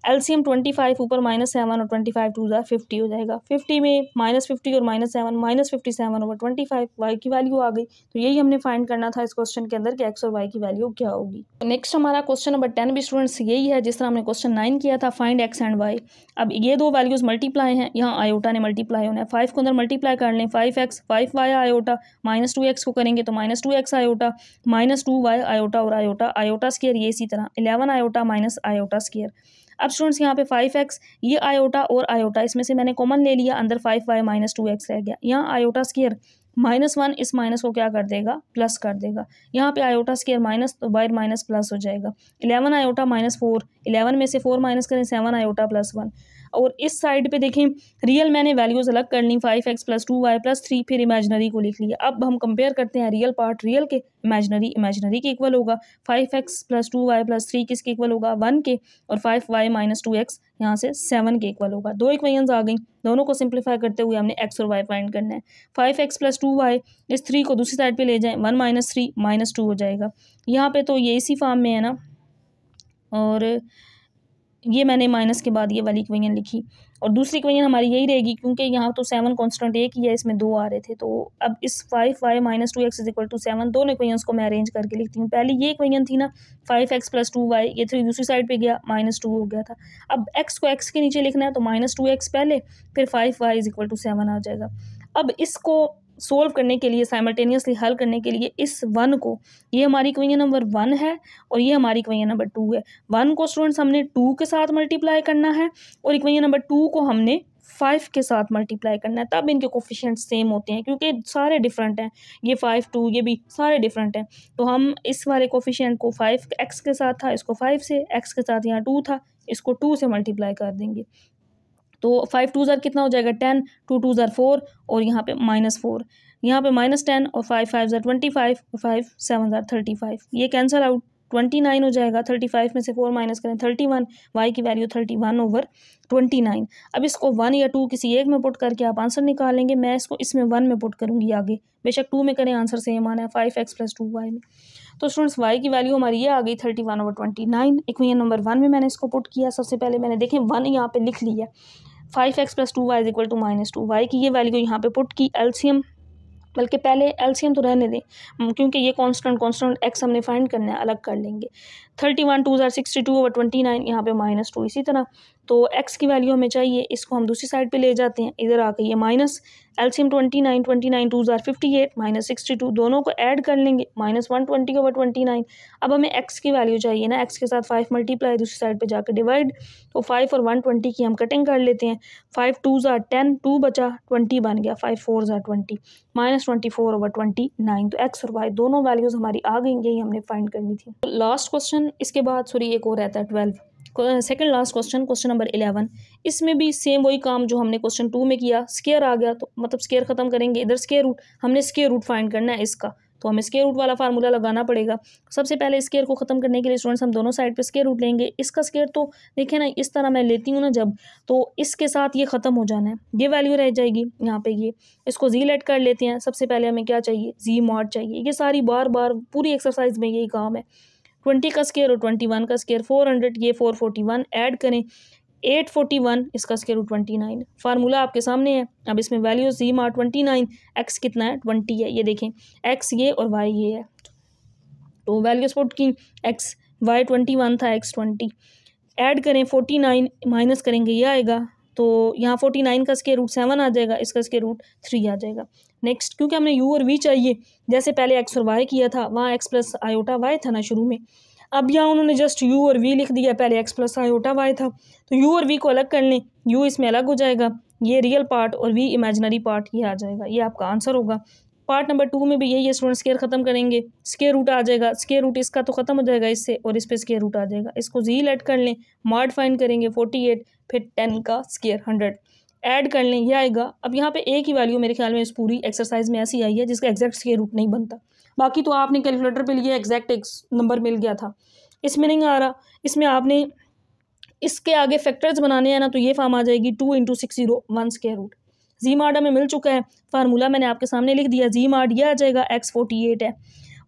एलसीएम 25 ऊपर -7 और 25 2 50 हो जाएगा, 50 में -50 और -7 -57/25 y की वैल्यू आ गई। तो यही हमने फाइंड करना था इस क्वेश्चन के अंदर कि x और y की वैल्यू क्या होगी। तो नेक्स्ट हमारा क्वेश्चन नंबर 10 भी स्टूडेंट्स यही है जिस तरह हमने क्वेश्चन 9 किया था, फाइंड x एंड y। अब ये दो वैल्यूज मल्टीप्लाई हैं, यहाँ आयोटा ने मल्टीप्लाई होना है, 5 को अंदर मल्टीप्लाई कर लें, 5x 5y आयोटा, -2x को करेंगे तो -2x आयोटा, -2y आयोटा और आयोटा आयोटा स्क्वायर, ये इसी तरह 11 आयोटा माइनस आयोटा स्क्वायर। अब स्टूडेंट्स यहाँ पे 5x, ये आयोटा और आयोटा इसमें से मैंने कॉमन ले लिया, अंदर 5y -2x रह गया, यहाँ आयोटा स्क्वायर -1 इस माइनस को क्या कर देगा, प्लस कर देगा, यहाँ पे आयोटा स्क्वायर माइनस तो बाहर माइनस प्लस हो जाएगा, 11 आयोटा -4, 11 में से 4 माइनस करें 7 आयोटा +1, और इस साइड पे देखें रियल मैंने वैल्यूज़ अलग कर ली, 5x + 2y + 3, फिर इमेजनरी को लिख लिया। अब हम कंपेयर करते हैं रियल पार्ट रियल के, इमेजनरी इमेजनरी के इक्वल होगा, 5x + 2y + 3 किसके इक्वल होगा, 1 के, और 5y - 2x यहाँ से 7 के इक्वल होगा। दो इक्वेशंस आ गई, दोनों को सिंप्लीफाई करते हुए हमने x और y फाइंड करना है। 5x + 2y, इस 3 को दूसरी साइड पे ले जाएं, 1 - 3 -2 हो जाएगा। यहाँ पे तो ये इसी फॉर्म में है ना, और ये मैंने माइनस के बाद ये वाली इक्वेशन लिखी, और दूसरी इक्वेशन हमारी यही रहेगी, क्योंकि यहाँ तो 7 कांस्टेंट एक ही है, इसमें 2 आ रहे थे। तो अब इस 5y - 2x = 7 दोनों इक्वेशंस को मैं अरेंज करके लिखती हूँ। पहली ये इक्वेशन थी ना 5x + 2y, ये 3 दूसरी साइड पे गया, -2 हो गया था। अब x को x के नीचे लिखना है, तो -2x पहले, फिर 5y = 7 आ जाएगा। अब इसको सोल्व करने के लिए, साइमल्टेनियसली हल करने के लिए, इस 1 को, ये हमारी इक्वेशन नंबर 1 है और ये हमारी इक्वेशन नंबर 2 है। 1 को स्टूडेंट्स हमने 2 के साथ मल्टीप्लाई करना है और इक्वेशन नंबर 2 को हमने 5 के साथ मल्टीप्लाई करना है, तब इनके कोफिशिएंट सेम होते हैं, क्योंकि सारे डिफरेंट हैं, ये 5 2 ये भी सारे डिफरेंट हैं। तो हम इस वाले कोफिशिएंट को 5 एक्स के साथ था, इसको 5 से, एक्स के साथ यहाँ 2 था, इसको 2 से मल्टीप्लाई कर देंगे। तो 5 2 ज़ार कितना हो जाएगा 10, 2 2 ज़ार 4 और यहाँ पे -4, यहाँ पे -10 और 5 5 ज़ार 25 और 5 7 ज़ार 35, ये कैंसिल आउट, 29 हो जाएगा। 35 में से 4 माइनस करें 31, वाई की वैल्यू 31/29। अब इसको 1 या 2 किसी एक में पुट करके आप आंसर निकालेंगे। मैं इसको इसमें 1 में पुट करूँगी आगे, बेशक 2 में करें आंसर सेम आना है, 5x + 2y में। तो स्टूडेंट्स वाई की वैल्यू हमारी ये आ गई 31/29। इक्वेशन नंबर 1 में मैंने इसको पुट किया। सबसे पहले मैंने देखें 1 यहाँ पे लिख लिया, 5x + 2y = -2, वाई की ये वैल्यू यहाँ पे पुट की। एलसीएम, बल्कि पहले एलसीएम तो रहने दें, क्योंकि ये कांस्टेंट एक्स हमने फाइंड करना है, अलग कर लेंगे। 31 2 ज़ार 62/29, यहाँ पे -2 इसी तरह। तो एक्स की वैल्यू हमें चाहिए, इसको हम दूसरी साइड पे ले जाते हैं, इधर आके ये माइनस, एलसीएम 29 2 ज़ार 58 -62, दोनों को ऐड कर लेंगे, -120/29। अब हमें एक्स की वैल्यू चाहिए ना, एक्स के साथ 5 मल्टीप्लाई, दूसरी साइड पे जाकर डिवाइड। तो 5 और 120 की हम कटिंग कर लेते हैं, 5 2 ज़ार 10, 2 बचा, 20 बन गया, 5 4 ज़ार 20, -24/29। तो एक्स और वाई दोनों वैल्यूज़ हमारी आ गई, यही हमने फाइंड करनी थी। लास्ट क्वेश्चन, इसके बाद सॉरी एक और रहता है 12, second last question, question number 11। इसमें भी सेम वही काम जो हमने क्वेश्चन 2 में किया, स्केयर आ गया तो मतलब स्केयर ख़त्म करेंगे, इधर स्केयर रूट, हमने स्केयर रूट फाइंड करना है इसका, तो हमें स्केयर रूट वाला फार्मूला लगाना पड़ेगा। सबसे पहले स्केयर को ख़त्म करने के लिए स्टूडेंट्स हम दोनों साइड पे स्केयर रूट लेंगे। इसका स्केयर तो देखें ना, इस तरह मैं लेती हूँ ना जब, तो इसके साथ ये ख़त्म हो जाना है, ये वैल्यू रह जाएगी यहाँ पे, ये इसको जी लेट कर लेते हैं। सबसे पहले हमें क्या चाहिए, जी मॉड चाहिए। ये सारी बार बार पूरी एक्सरसाइज में यही काम है। 20 का स्केयर और 21 का स्केयर 400, ये 441 ऐड करें 841, इसका स्केयर रूट 29। फार्मूला आपके सामने है। अब इसमें वैल्यू जी मार 29, एक्स कितना है 20 है, ये देखें एक्स ये और वाई ये है। तो वैल्यूज पुट की, एक्स वाई 21 था, एक्स 20, ऐड करें 49 माइनस करेंगे ये आएगा, तो यहाँ 49 का स्केयर रूट 7 आ जाएगा, इसका स्केयर रूट 3 आ जाएगा। नेक्स्ट, क्योंकि हमें यू और वी चाहिए, जैसे पहले एक्स और वाई किया था, वहाँ एक्स प्लस आयोटा वाई था ना शुरू में, अब यहाँ उन्होंने जस्ट यू और वी लिख दिया, पहले एक्स प्लस आयोटा वाई था, तो यू और वी को अलग कर लें, यू इसमें अलग हो जाएगा, ये रियल पार्ट और वी इमेजिनरी पार्ट, ये आ जाएगा, ये आपका आंसर होगा। पार्ट नंबर 2 में भी यही है स्टूडेंट, स्केयर खत्म करेंगे, स्केयर रूट आ जाएगा, स्केयर रूट इसका तो खत्म हो जाएगा इससे, और इस पे स्केयर रूट आ जाएगा, इसको जी लेट कर लें, मॉड फाइंड करेंगे 48, फिर 10 का स्केयर 100 ऐड कर लें, ये आएगा। अब यहाँ पे एक ही वैल्यू मेरे ख्याल में इस पूरी एक्सरसाइज में ऐसी आई है जिसका एग्जैक्ट स्केयर रूट नहीं बनता, बाकी तो आपने कैलकुलेटर पे लिए एग्जैक्ट एक नंबर मिल गया था, इसमें नहीं आ रहा। इसमें आपने इसके आगे फैक्टर्स बनाने हैं ना, तो ये फॉर्म आ जाएगी 2 × 601 स्केयर रूट। जी मार्ड हमें मिल चुका है, फार्मूला मैंने आपके सामने लिख दिया, जी मार्ड ये आ जाएगा, एक्स 48 है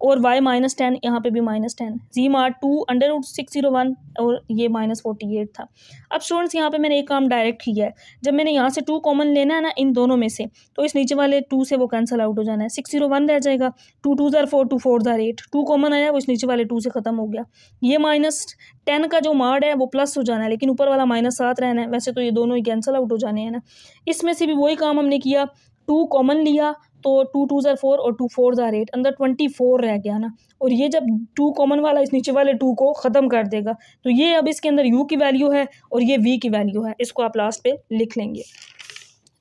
और वाई -10, यहाँ पे भी -10, जी मार्ड 2 √ 601 और ये -48 था। अब स्टूडेंट्स यहाँ पे मैंने एक काम डायरेक्ट किया है, जब मैंने यहाँ से 2 कॉमन लेना है ना इन दोनों में से, तो इस नीचे वाले 2 से वो कैंसिल आउट हो जाना है, 601 रह जाएगा, 2 2 ज़ार 4, 2 4 ज़ार 8, 2 कॉमन आया, वो इस नीचे वाले 2 से ख़त्म हो गया। ये -10 का जो मार्ड है वो प्लस हो जाना है, लेकिन ऊपर वाला -7 रहना है, वैसे तो ये दोनों ही कैंसिल आउट हो जाने हैं ना। इसमें से भी वही काम हमने किया, 2 कॉमन लिया, तो 2 2 ज़ार 4 और 2 4 ज़ार 8, अंदर 24 रह गया ना, और ये जब 2 कॉमन वाला इस नीचे वाले 2 को ख़त्म कर देगा, तो ये अब इसके अंदर u की वैल्यू है और ये v की वैल्यू है, इसको आप लास्ट पे लिख लेंगे।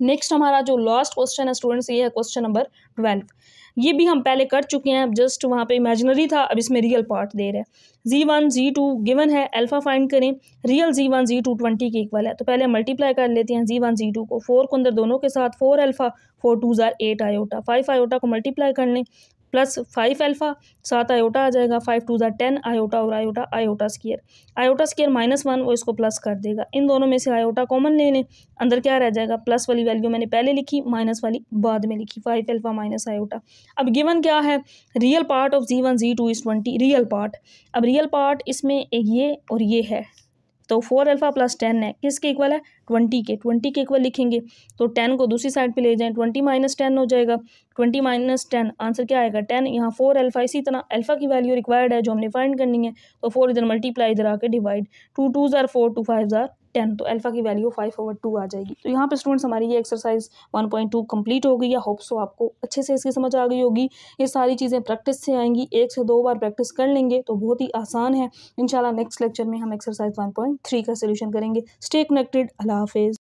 नेक्स्ट हमारा जो लास्ट क्वेश्चन है स्टूडेंट्स, ये है क्वेश्चन नंबर 12। ये भी हम पहले कर चुके हैं, जस्ट वहाँ पे इमेजिनरी था, अब इसमें रियल पार्ट दे रहा है। z1 z2 गिवन है, अल्फा फाइंड करें, रियल z1 z2 20 के इक्वल है, तो पहले हम मल्टीप्लाई कर लेते हैं z1 z2 को, 4 को अंदर दोनों के साथ, 4 अल्फा 4 2 ज़ार 8 आयोटा, 5 आयोटा को मल्टीप्लाई कर लें, प्लस 5 अल्फा 7 आयोटा आ जाएगा, 5 2 ज़ार 10 आयोटा और आयोटा स्केयर -1 वो इसको प्लस कर देगा, इन दोनों में से आयोटा कॉमन ले लें, अंदर क्या रह जाएगा, प्लस वाली वैल्यू मैंने पहले लिखी, माइनस वाली बाद में लिखी, 5 अल्फा माइनस आयोटा। अब गिवन क्या है, real part of z1 z2 is 20, real part. अब रियल पार्ट इसमें ये और ये है, तो 4 अल्फा प्लस 10 है, किसके इक्वल है 20 के इक्वल लिखेंगे, तो 10 को दूसरी साइड पे ले जाएं, 20 - 10 हो जाएगा, 20 - 10 आंसर क्या आएगा 10, यहाँ 4 अल्फा, इसी तरह अल्फा की वैल्यू रिक्वायर्ड है जो हमने फाइंड करनी है, तो 4 इधर मल्टीप्लाई, इधर आके डिवाइड, 2 2 ज़ार 4, 2 5 ज़ार 10, तो अल्फा की वैल्यू 5/2 आ जाएगी। तो यहाँ पे स्टूडेंट्स हमारी ये एक्सरसाइज 1.2 कंप्लीट हो गई है। होप सो आपको अच्छे से इसकी समझ आ गई होगी। ये सारी चीज़ें प्रैक्टिस से आएंगी, 1 से 2 बार प्रैक्टिस कर लेंगे तो बहुत ही आसान है। इंशाल्लाह नेक्स्ट लेक्चर में हम एक्सरसाइज 1.3 का सोल्यूशन करेंगे। Stay connected. अल्लाह हाफिज़।